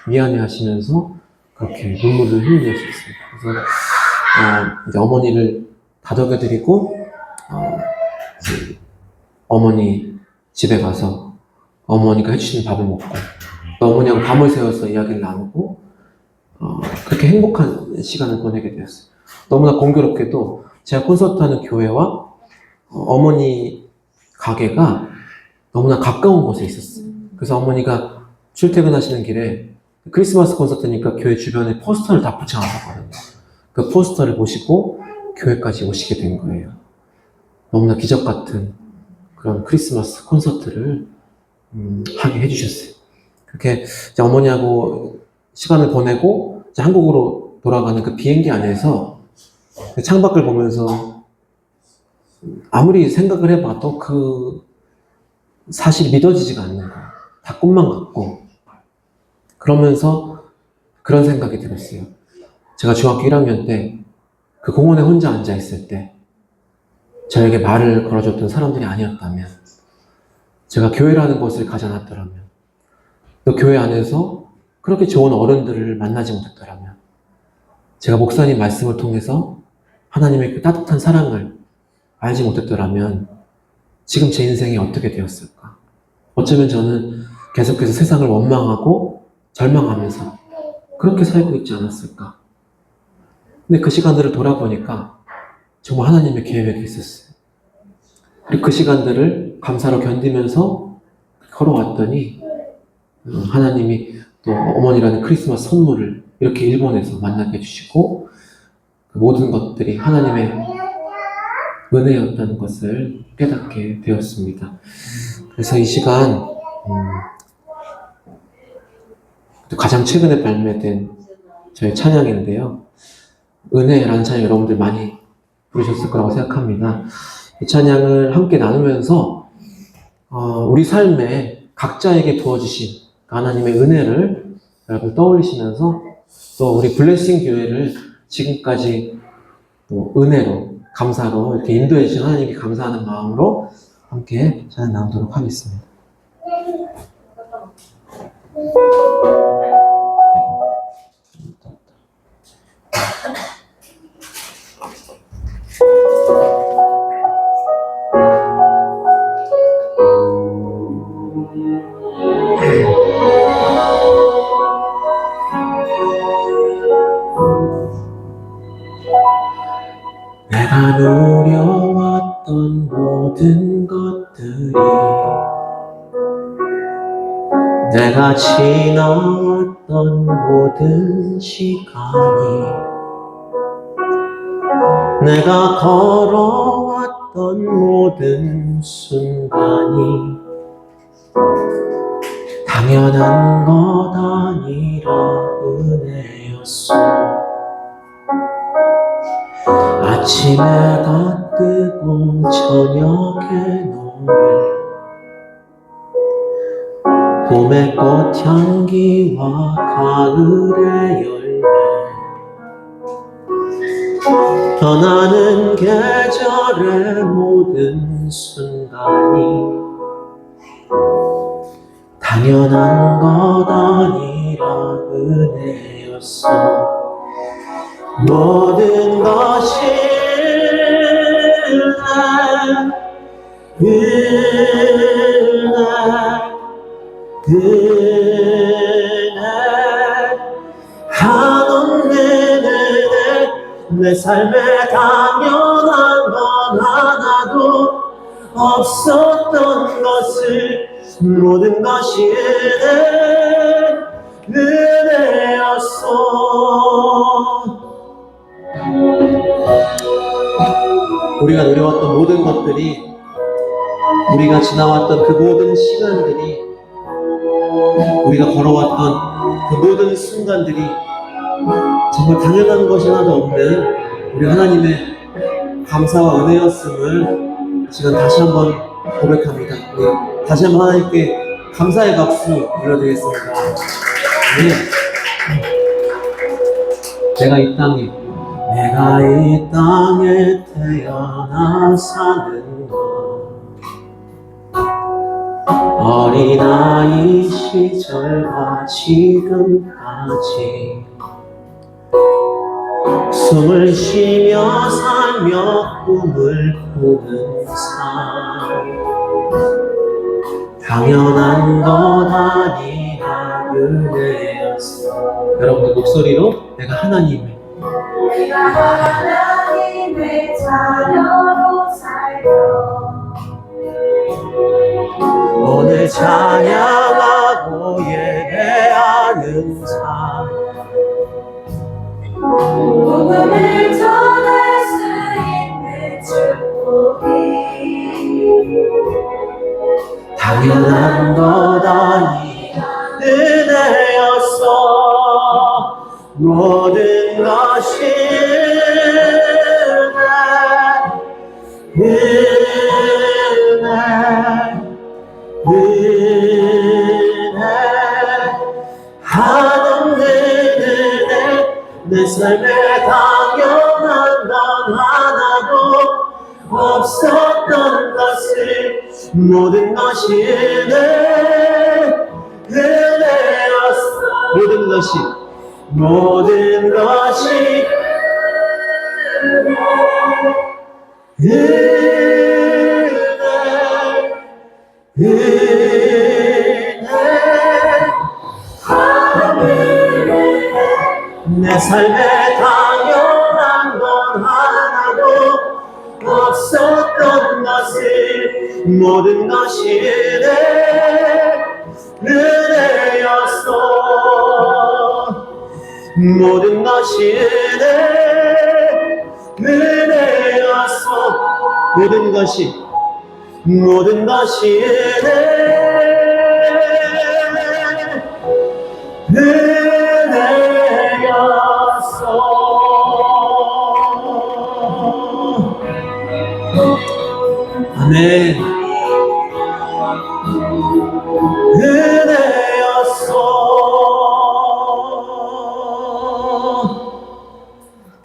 미안해 하시면서 그렇게 눈물을 흘리셨습니다. 그래서 이제 어머니를 다독여드리고 이제 어머니 집에 가서 어머니가 해주시는 밥을 먹고 또 어머니하고 밤을 새워서 이야기를 나누고 그렇게 행복한 시간을 보내게 되었어요. 너무나 공교롭게도 제가 콘서트하는 교회와 어머니 가게가 너무나 가까운 곳에 있었어요. 그래서 어머니가 출퇴근하시는 길에 크리스마스 콘서트니까 교회 주변에 포스터를 다 붙여놨었거든요. 그 포스터를 보시고 교회까지 오시게 된 거예요. 너무나 기적 같은 그런 크리스마스 콘서트를 하게 해주셨어요. 그렇게 이제 어머니하고 시간을 보내고 이제 한국으로 돌아가는 그 비행기 안에서 창밖을 보면서 아무리 생각을 해봐도 그 사실이 믿어지지가 않는 거예요. 다 꿈만 같고. 그러면서 그런 생각이 들었어요. 제가 중학교 1학년 때 그 공원에 혼자 앉아 있을 때 저에게 말을 걸어줬던 사람들이 아니었다면, 제가 교회라는 곳을 가지 않았더라면, 또 교회 안에서 그렇게 좋은 어른들을 만나지 못했더라면, 제가 목사님 말씀을 통해서 하나님의 그 따뜻한 사랑을 알지 못했더라면 지금 제 인생이 어떻게 되었을까? 어쩌면 저는 계속해서 세상을 원망하고 절망하면서 그렇게 살고 있지 않았을까? 근데 그 시간들을 돌아보니까 정말 하나님의 계획이 있었어요. 그리고 그 시간들을 감사로 견디면서 걸어왔더니 하나님이 또 어머니라는 크리스마스 선물을 이렇게 일본에서 만나게 해주시고 그 모든 것들이 하나님의 은혜였다는 것을 깨닫게 되었습니다. 그래서 이 시간 가장 최근에 발매된 저희 찬양인데요. 은혜라는 찬양 여러분들 많이 부르셨을 거라고 생각합니다. 이 찬양을 함께 나누면서 우리 삶에 각자에게 부어주신 하나님의 은혜를 여러분 떠올리시면서 또 우리 블레싱 교회를 지금까지 또 은혜로 감사로 이렇게 인도해 주신 하나님께 감사하는 마음으로 함께 찬양 나누도록 하겠습니다. 내가 누려왔던 모든 것들이, 내가 지나왔던 모든 시간이, 내가 걸어왔던 모든 순간이 당연한 것 아니라 은혜였어. 아침에 해가 뜨고 저녁에 노을, 봄의 꽃향기와 가을의 열매, 변하는 계절의 모든 순간이 당연한 것 아니라 은혜였어. 모든 것이 은혜 한없는 은혜 내 삶에 당연한 건 하나도 없었던 것을 모든 것이 은혜였어. 우리가 누려왔던 모든 것들이, 우리가 지나왔던 그 모든 시간들이, 우리가 걸어왔던 그 모든 순간들이 정말 당연한 것이 하나도 없는 우리 하나님의 감사와 은혜였음을 이 시간 다시 한번 고백합니다. 우리 다시 한번 하나님께 감사의 박수 불러드리겠습니다. 네. 내가 이 땅에 태어나 사는 것, 어린아이 시절과 지금까지 숨을 쉬며 살며 꿈을 꾸는 삶, 당연한 것 아니라 은혜였어. 여러분들 목소리로 내가 하나님의 자녀로 살며 오늘 찬양하고 예배하는 삶, 복음을 전할 수 있는 축복이 당연한 것 아니라 은혜였어. 모든 것이 은혜 한없는 은혜 내 삶에 당연한 건 하나도 없었던 것을 모든 것이 은혜였어. 모든 것이 내 삶에 당연한 건 하나도 없었던 것을 모든 것이 은혜였어. 모든 것이 은혜였어. 모든 것이 은혜였어. 아멘. 은혜였어.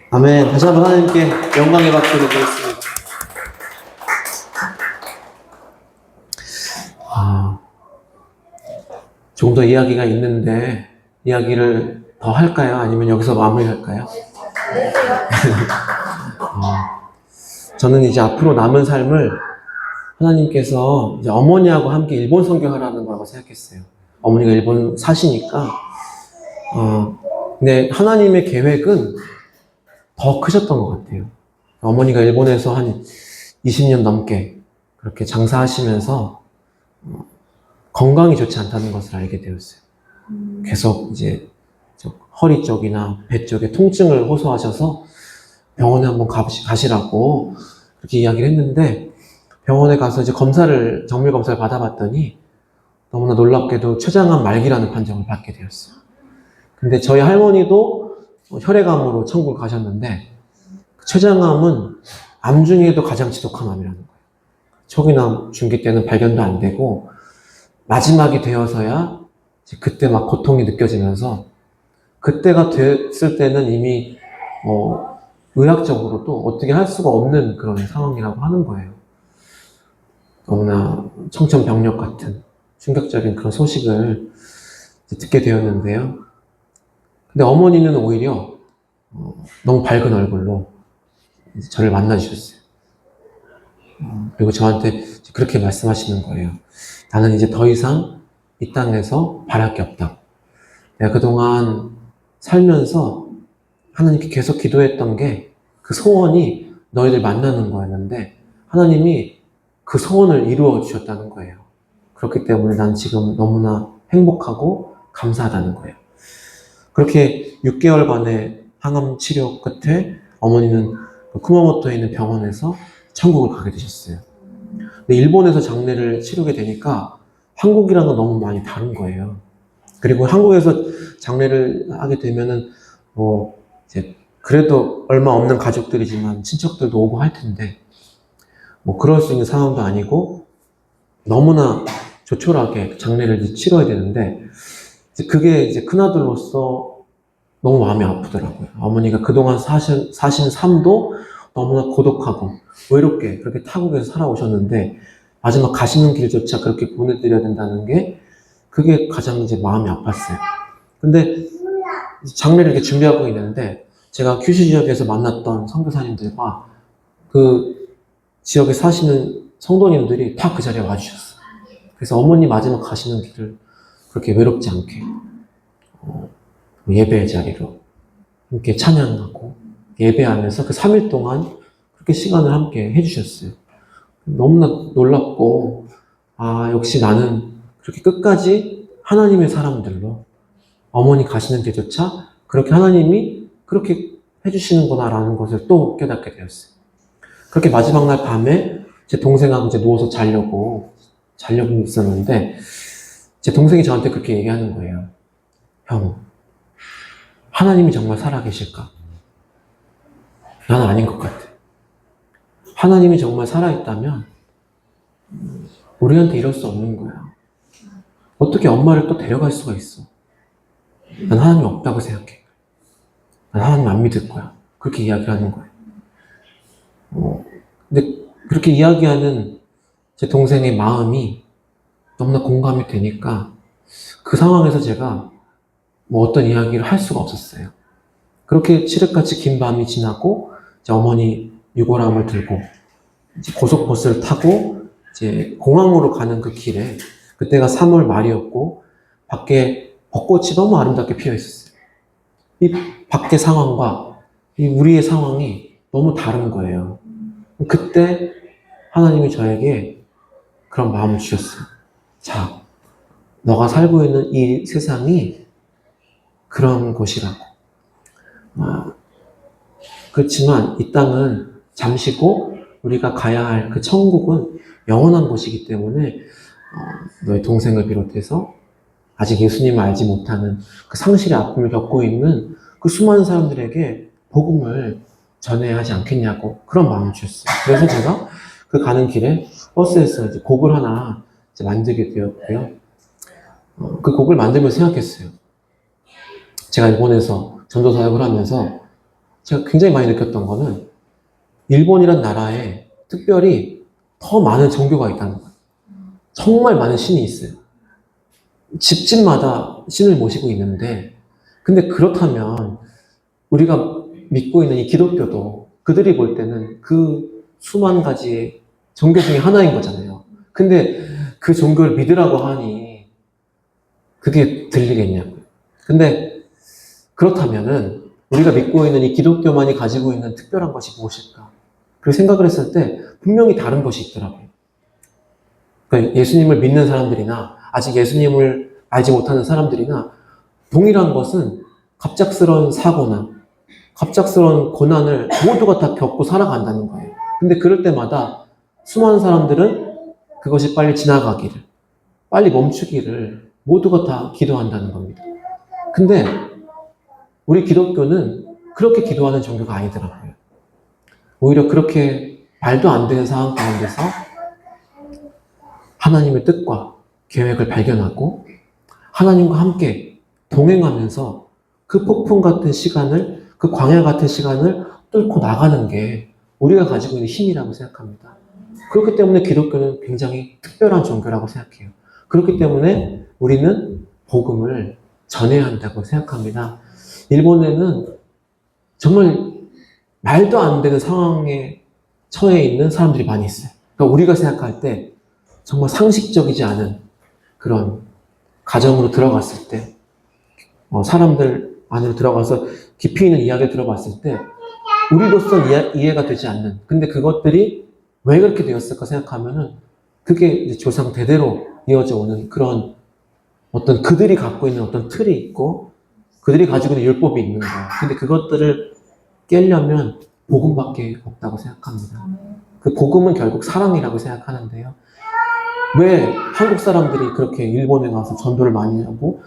아멘. 다시 한번 하나님께 영광의 박수를 드리겠습니다. 조금 더 이야기가 있는데 이야기를 더 할까요? 아니면 여기서 마무리할까요? 저는 이제 앞으로 남은 삶을 하나님께서 이제 어머니하고 함께 일본 선교하라는 거라고 생각했어요. 어머니가 일본 사시니까. 근데 하나님의 계획은 더 크셨던 것 같아요. 어머니가 일본에서 한 20년 넘게 그렇게 장사하시면서 건강이 좋지 않다는 것을 알게 되었어요. 계속 이제 허리 쪽이나 배 쪽에 통증을 호소하셔서 병원에 한번 가시라고 그렇게 이야기를 했는데, 병원에 가서 이제 정밀 검사를 받아봤더니 너무나 놀랍게도 췌장암 말기라는 판정을 받게 되었어요. 근데 저희 할머니도 혈액암으로 천국을 가셨는데, 췌장암은 암 중에도 가장 지독한 암이라는 거예요. 초기나 중기 때는 발견도 안 되고 마지막이 되어서야 그때 막 고통이 느껴지면서, 그때가 됐을 때는 이미 의학적으로도 어떻게 할 수가 없는 그런 상황이라고 하는 거예요. 너무나 청천벽력 같은 충격적인 그런 소식을 듣게 되었는데요. 근데 어머니는 오히려 너무 밝은 얼굴로 저를 만나주셨어요. 그리고 저한테 그렇게 말씀하시는 거예요. 나는 이제 더 이상 이 땅에서 바랄 게 없다. 내가 그동안 살면서 하나님께 계속 기도했던 게 그 소원이 너희들 만나는 거였는데 하나님이 그 소원을 이루어 주셨다는 거예요. 그렇기 때문에 난 지금 너무나 행복하고 감사하다는 거예요. 그렇게 6개월간의 항암 치료 끝에 어머니는 쿠마모토에 있는 병원에서 천국을 가게 되셨어요. 근데 일본에서 장례를 치르게 되니까 한국이랑은 너무 많이 다른 거예요. 그리고 한국에서 장례를 하게 되면은 이제 그래도 얼마 없는 가족들이지만 친척들도 오고 할 텐데 그럴 수 있는 상황도 아니고 너무나 조촐하게 장례를 치러야 되는데 그게 이제 큰아들로서 너무 마음이 아프더라고요. 어머니가 그동안 사신 삶도 너무나 고독하고 외롭게 그렇게 타국에서 살아오셨는데 마지막 가시는 길조차 그렇게 보내드려야 된다는 게 그게 가장 이제 마음이 아팠어요. 근데 장례를 이렇게 준비하고 있는데 제가 규슈 지역에서 만났던 선교사님들과 그 지역에 사시는 성도님들이 다 그 자리에 와주셨어요. 그래서 어머니 마지막 가시는 길을 그렇게 외롭지 않게 예배의 자리로 함께 찬양하고 예배하면서 그 3일 동안 그렇게 시간을 함께 해주셨어요. 너무나 놀랍고 역시 나는 그렇게 끝까지 하나님의 사람들로 어머니 가시는 길조차 그렇게 하나님이 그렇게 해주시는구나라는 것을 또 깨닫게 되었어요. 그렇게 마지막 날 밤에 제 동생하고 이제 누워서 자려고 있었는데 제 동생이 저한테 그렇게 얘기하는 거예요. 형, 하나님이 정말 살아계실까? 나는 아닌 것 같아. 하나님이 정말 살아있다면 우리한테 이럴 수 없는 거야. 어떻게 엄마를 또 데려갈 수가 있어? 난 하나님 없다고 생각해. 난 하나님 안 믿을 거야. 그렇게 이야기를 하는 거예요. 근데 그렇게 이야기하는 제 동생의 마음이 너무나 공감이 되니까 그 상황에서 제가 어떤 이야기를 할 수가 없었어요. 그렇게 칠흑같이 긴 밤이 지나고 이제 어머니 유골함을 들고 이제 고속버스를 타고 이제 공항으로 가는 그 길에 그때가 3월 말이었고 밖에 벚꽃이 너무 아름답게 피어 있었어요. 이 밖의 상황과 이 우리의 상황이 너무 다른 거예요. 그때 하나님이 저에게 그런 마음을 주셨어요. 자, 너가 살고 있는 이 세상이 그런 곳이라고. 그렇지만 이 땅은 잠시고 우리가 가야 할 그 천국은 영원한 곳이기 때문에 너의 동생을 비롯해서 아직 예수님을 알지 못하는 그 상실의 아픔을 겪고 있는 그 수많은 사람들에게 복음을 전해야 하지 않겠냐고 그런 마음을 주셨어요. 그래서 제가 그 가는 길에 버스에서 이제 곡을 하나 이제 만들게 되었고요. 그 곡을 만들면서 생각했어요. 제가 일본에서 전도 사역을 하면서 제가 굉장히 많이 느꼈던 거는 일본이란 나라에 특별히 더 많은 종교가 있다는 거예요. 정말 많은 신이 있어요. 집집마다 신을 모시고 있는데 근데 그렇다면 우리가 믿고 있는 이 기독교도 그들이 볼 때는 그 수만 가지의 종교 중에 하나인 거잖아요. 근데 그 종교를 믿으라고 하니 그게 들리겠냐고요. 근데 그렇다면은 우리가 믿고 있는 이 기독교만이 가지고 있는 특별한 것이 무엇일까? 그 생각을 했을 때 분명히 다른 것이 있더라고요. 그러니까 예수님을 믿는 사람들이나 아직 예수님을 알지 못하는 사람들이나 동일한 것은 갑작스러운 사고나 갑작스러운 고난을 모두가 다 겪고 살아간다는 거예요. 근데 그럴 때마다 수많은 사람들은 그것이 빨리 지나가기를, 빨리 멈추기를 모두가 다 기도한다는 겁니다. 근데 우리 기독교는 그렇게 기도하는 종교가 아니더라고요. 오히려 그렇게 말도 안 되는 상황 가운데서 하나님의 뜻과 계획을 발견하고 하나님과 함께 동행하면서 그 폭풍 같은 시간을, 그 광야 같은 시간을 뚫고 나가는 게 우리가 가지고 있는 힘이라고 생각합니다. 그렇기 때문에 기독교는 굉장히 특별한 종교라고 생각해요. 그렇기 때문에 우리는 복음을 전해야 한다고 생각합니다. 일본에는 정말 말도 안 되는 상황에 처해 있는 사람들이 많이 있어요. 그러니까 우리가 생각할 때 정말 상식적이지 않은 그런 가정으로 들어갔을 때, 사람들 안으로 들어가서 깊이 있는 이야기를 들어봤을 때 우리로서는 이해가 되지 않는, 근데 그것들이 왜 그렇게 되었을까 생각하면은 그게 이제 조상 대대로 이어져 오는 그런 어떤 그들이 갖고 있는 어떤 틀이 있고 그들이 가지고 있는 율법이 있는 거예요. 근데 그것들을 깨려면 복음밖에 없다고 생각합니다. 그 복음은 결국 사랑이라고 생각하는데요. 왜 한국 사람들이 그렇게 일본에 가서 전도를 많이 하고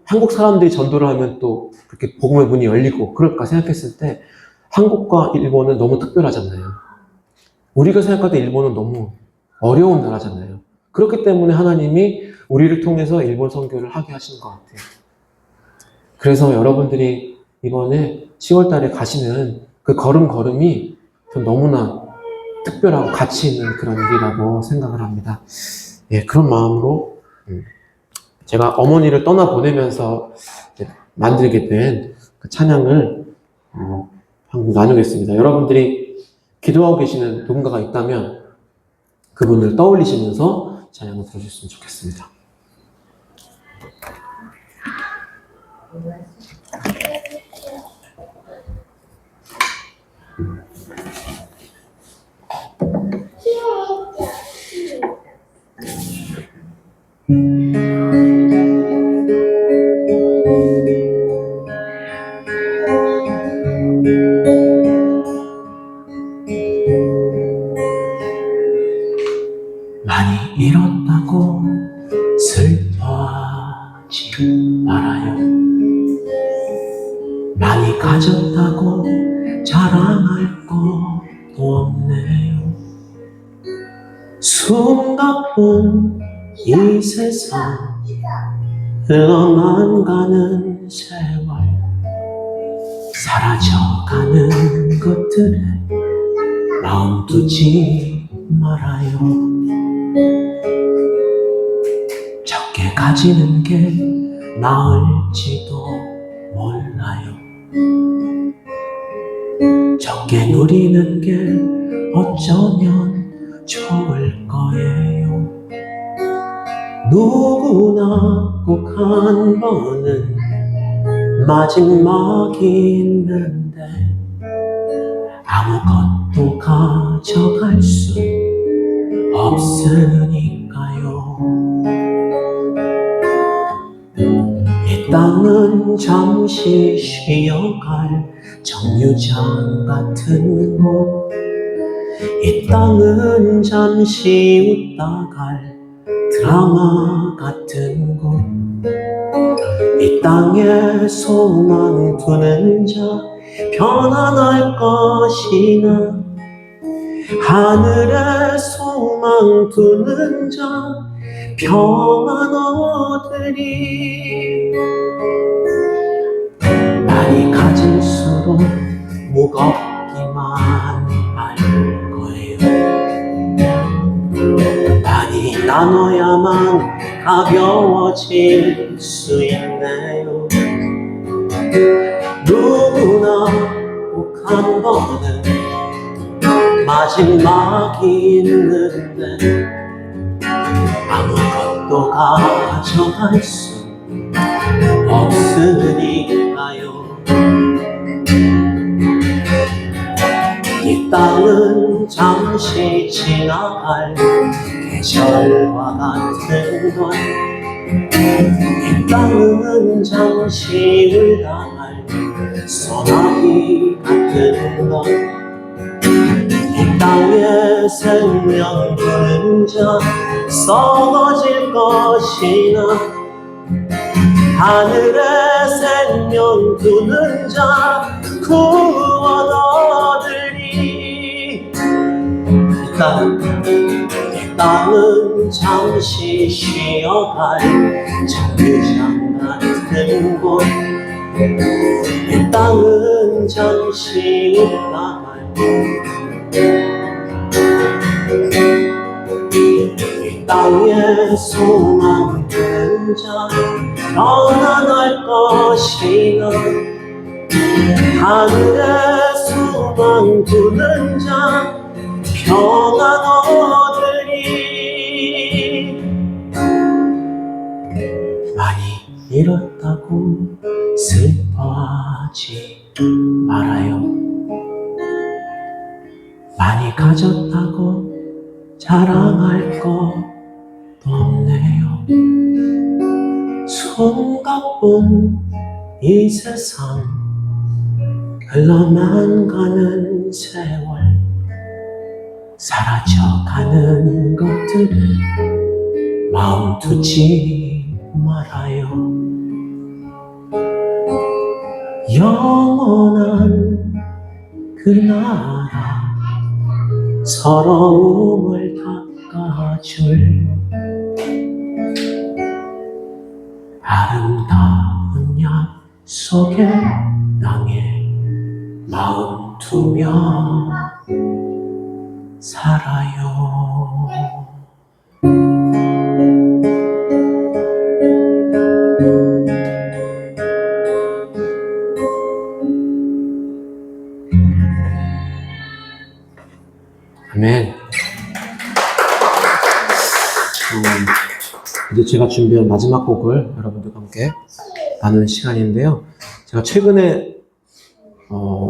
한국 사람들이 전도를 하면 또 그렇게 복음의 문이 열리고 그럴까 생각했을 때 한국과 일본은 너무 특별하잖아요. 우리가 생각할 때 일본은 너무 어려운 나라잖아요. 그렇기 때문에 하나님이 우리를 통해서 일본 선교를 하게 하신 것 같아요. 그래서 여러분들이 이번에 10월 달에 가시는 그 걸음걸음이 좀 너무나 특별하고 가치 있는 그런 일이라고 생각을 합니다. 예, 그런 마음으로 제가 어머니를 떠나보내면서 만들게 된 그 찬양을 한번 나누겠습니다. 여러분들이 기도하고 계시는 누군가가 있다면 그분을 떠올리시면서 찬양을 들어주셨으면 좋겠습니다. 많이 잃었다고 슬퍼하지 말아요. 많이 가졌다고 자랑할 것도 없네요. 숨가쁜 이 세상 흘러만 가는 세월 사라져가는 것들에 마음 두지 말아요. 적게 가지는 게 나을지도 몰라요. 적게 누리는 게 어쩌면 좋을 거예요. 누구나 꼭 한 번은 마지막이 있는데 아무것도 가져갈 수 없으니까요. 이 땅은 잠시 쉬어갈 정류장 같은 곳, 이 땅은 잠시 웃다 갈 드라마 같은 곳, 이 땅에 소망 두는 자 편안할 것이나 하늘에 소망 두는 자 평안 얻으리. 많이 가질수록 무겁기만 할 거예요. 많이 나눠야만 가벼워질 수 있네요. 누구나 꼭 한 번은 마지막이 있는데 아무것도 가져갈 수 없으니까요. 이 땅은 잠시 지나갈 계절과 같은 것, 이 땅은 잠시 울다갈 소나기 같은 것, 이 땅에 생명 두는 자 썩어질 것이나 하늘에 생명 두는 자 구원 얻으리. 이 땅은 잠시 쉬어갈 정류장 같은 곳, 이 땅은 희망은 잠시 있다만 이 땅에 소망 두는 자 떠나갈 것이나 하늘에 소망 두는 자 평안 얻으리. 많이 잃었다고 슬퍼하지 말아요. 많이 가졌다고 자랑할 것도 없네요. 숨가쁜 이 세상 흘러만 가는 세월 사라져가는 것들 마음 두지 말아요. 영원한 그 나라 서러움을 닦아줄 아름다운 약속의 땅에 마음 두며 살아요. 아멘. 이제 제가 준비한 마지막 곡을 여러분들과 함께 나누는 시간인데요. 제가 최근에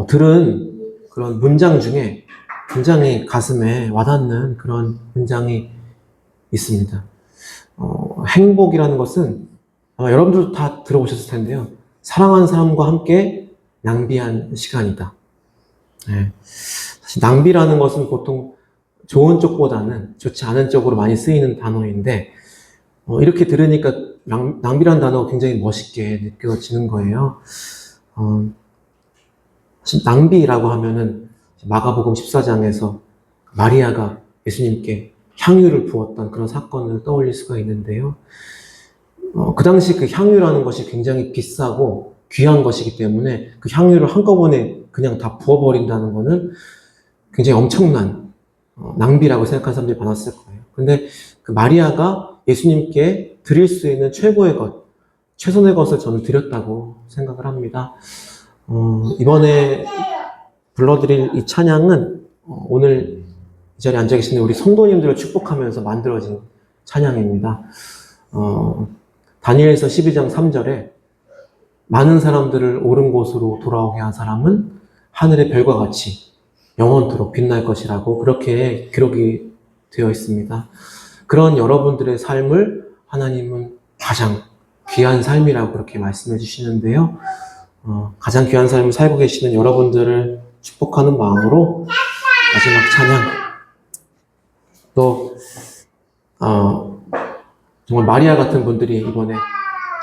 들은 그런 문장 중에 굉장히 가슴에 와닿는 그런 문장이 있습니다. 행복이라는 것은 아마 여러분들도 다 들어보셨을 텐데요. 사랑하는 사람과 함께 낭비한 시간이다. 네. 사실 낭비라는 것은 보통 좋은 쪽보다는 좋지 않은 쪽으로 많이 쓰이는 단어인데 이렇게 들으니까 낭비라는 단어가 굉장히 멋있게 느껴지는 거예요. 사실 낭비라고 하면은 마가복음 14장에서 마리아가 예수님께 향유를 부었던 그런 사건을 떠올릴 수가 있는데요. 그 당시 그 향유라는 것이 굉장히 비싸고 귀한 것이기 때문에 그 향유를 한꺼번에 그냥 다 부어버린다는 것은 굉장히 엄청난 낭비라고 생각하는 사람들이 많았을 거예요. 근데 그 마리아가 예수님께 드릴 수 있는 최고의 것, 최선의 것을 저는 드렸다고 생각을 합니다. 이번에 불러드릴 이 찬양은 오늘 이 자리에 앉아 계시는 우리 성도님들을 축복하면서 만들어진 찬양입니다. 다니엘서 12장 3절에 많은 사람들을 옳은 곳으로 돌아오게 한 사람은 하늘의 별과 같이 영원토록 빛날 것이라고 그렇게 기록이 되어 있습니다. 그런 여러분들의 삶을 하나님은 가장 귀한 삶이라고 그렇게 말씀해 주시는데요. 가장 귀한 삶을 살고 계시는 여러분들을 축복하는 마음으로 마지막 찬양 또 정말 마리아 같은 분들이 이번에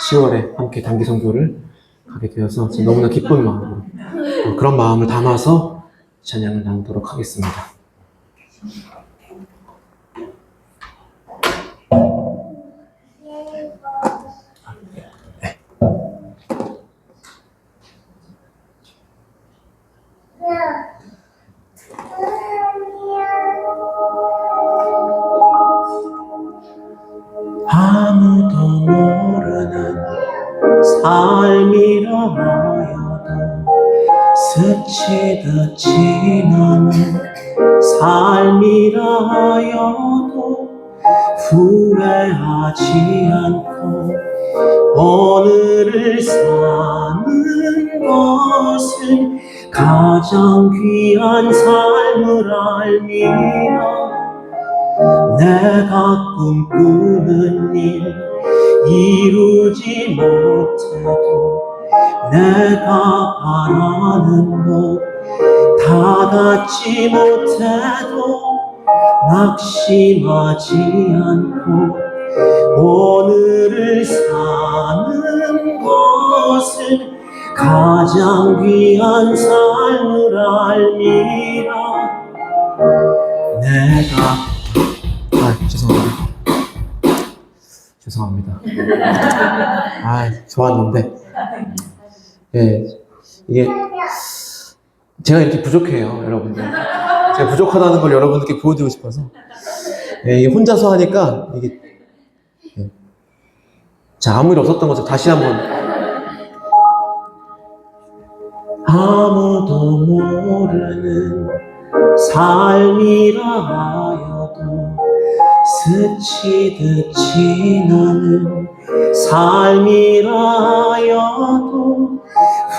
10월에 함께 단기 선교를 가게 되어서 너무나 기쁜 마음으로 그런 마음을 담아서 찬양을 나누도록 하겠습니다. 아무도 모르는 삶이라 하여도 스치듯 지나는 삶이라 하여도 후회하지 않고 오늘을 사는 것은 가장 귀한 삶을 알미라. 내가 꿈꾸는 일 이루지 못해도 내가 바라는 것 다 갖지 못해도 낙심하지 않고 오늘을 사는 것은 가장 귀한 삶을 알미라. 죄송합니다. 좋았는데. 예. 이게 제가 이렇게 부족해요, 여러분들. 제가 부족하다는 걸 여러분들께 보여드리고 싶어서. 예, 이게 혼자서 하니까 이게 자, 아무 일 없었던 것처럼 다시 한번. 아무도 모르는 삶이라 하여도 스치듯 지나는 삶이라 하여도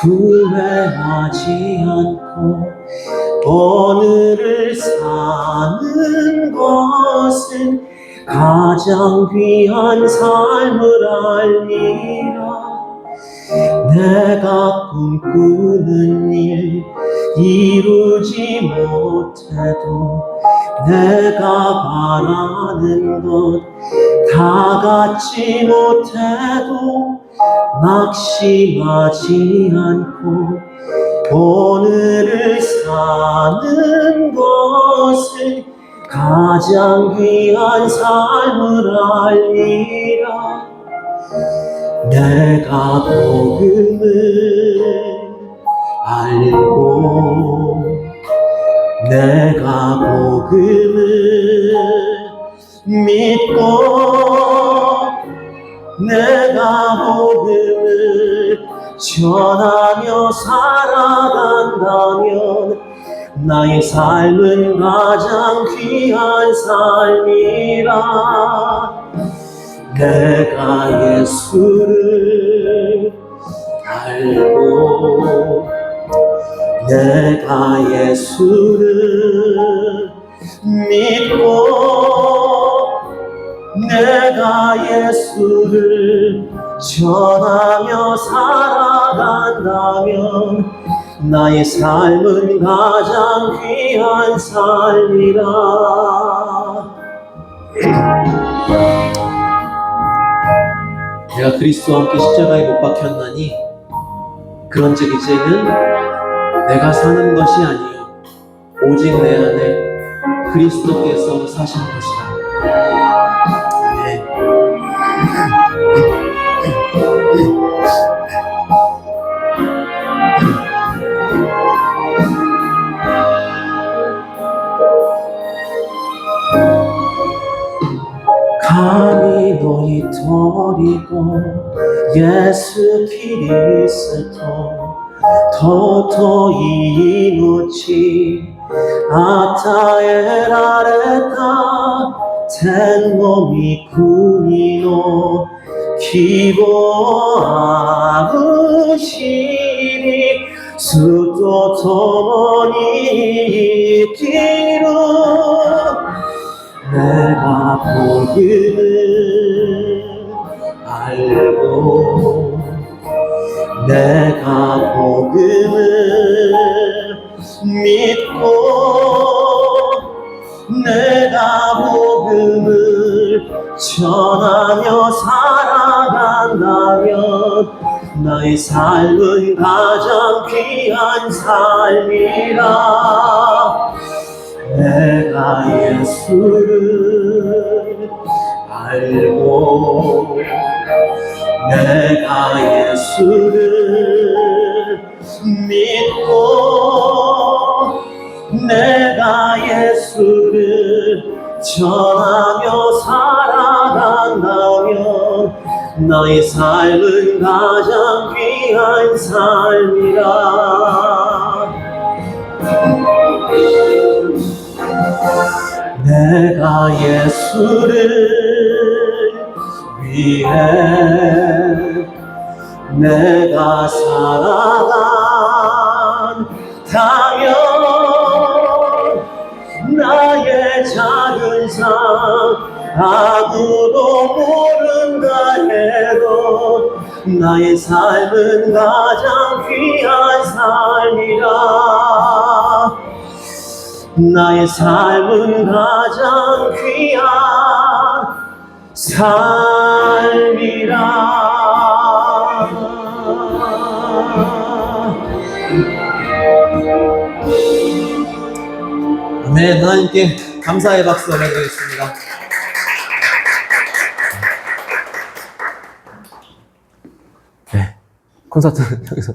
후회하지 않고 오늘을 사는 것은 가장 귀한 삶을 알미라. 내가 꿈꾸는 일 이루지 못해도 내가 바라는 것 다 갖지 못해도 낙심하지 않고 오늘을 사는 것은 가장 귀한 삶을 알리라. 내가 복음을 알고 내가 복음을 믿고 내가 복음을 전하며 살아간다면 나의 삶은 가장 귀한 삶이라. 내가 예수를 알고 내가 예수를 믿고 내가 예수를 전하며 살아간다면 나의 삶은 가장 귀한 삶이라. 내가 그리스도와 함께 십자가에 못 박혔나니 그런즉 이제는 내가 사는 것이 아니요 오직 내 안에 그리스도께서 사신 것이라. 네. 감히 너희 버리고 예수 그리스도 도토히 이누치 아타에라레타 텐모미 쿠니노 기보 아무시니 수도 토모니 이기루. 내가 복음을 알고 내가 복음을 믿고 내가 복음을 전하며 살아간다면 나의 삶은 가장 귀한 삶이라. 내가 예수를 알고 내가 예수를 믿고 내가 예수를 전하며 살아간다면 나의 삶은 가장 귀한 삶이라. 내가 예수를 위해 내가 살아간다면 나의 작은 삶 아무도 모른다 해도 나의 삶은 가장 귀한 삶이라. 나의 삶은 가장 귀한 삶이라. 아멘. 하나님께 감사의 박수 보내드리겠습니다. 네, 콘서트는 여기서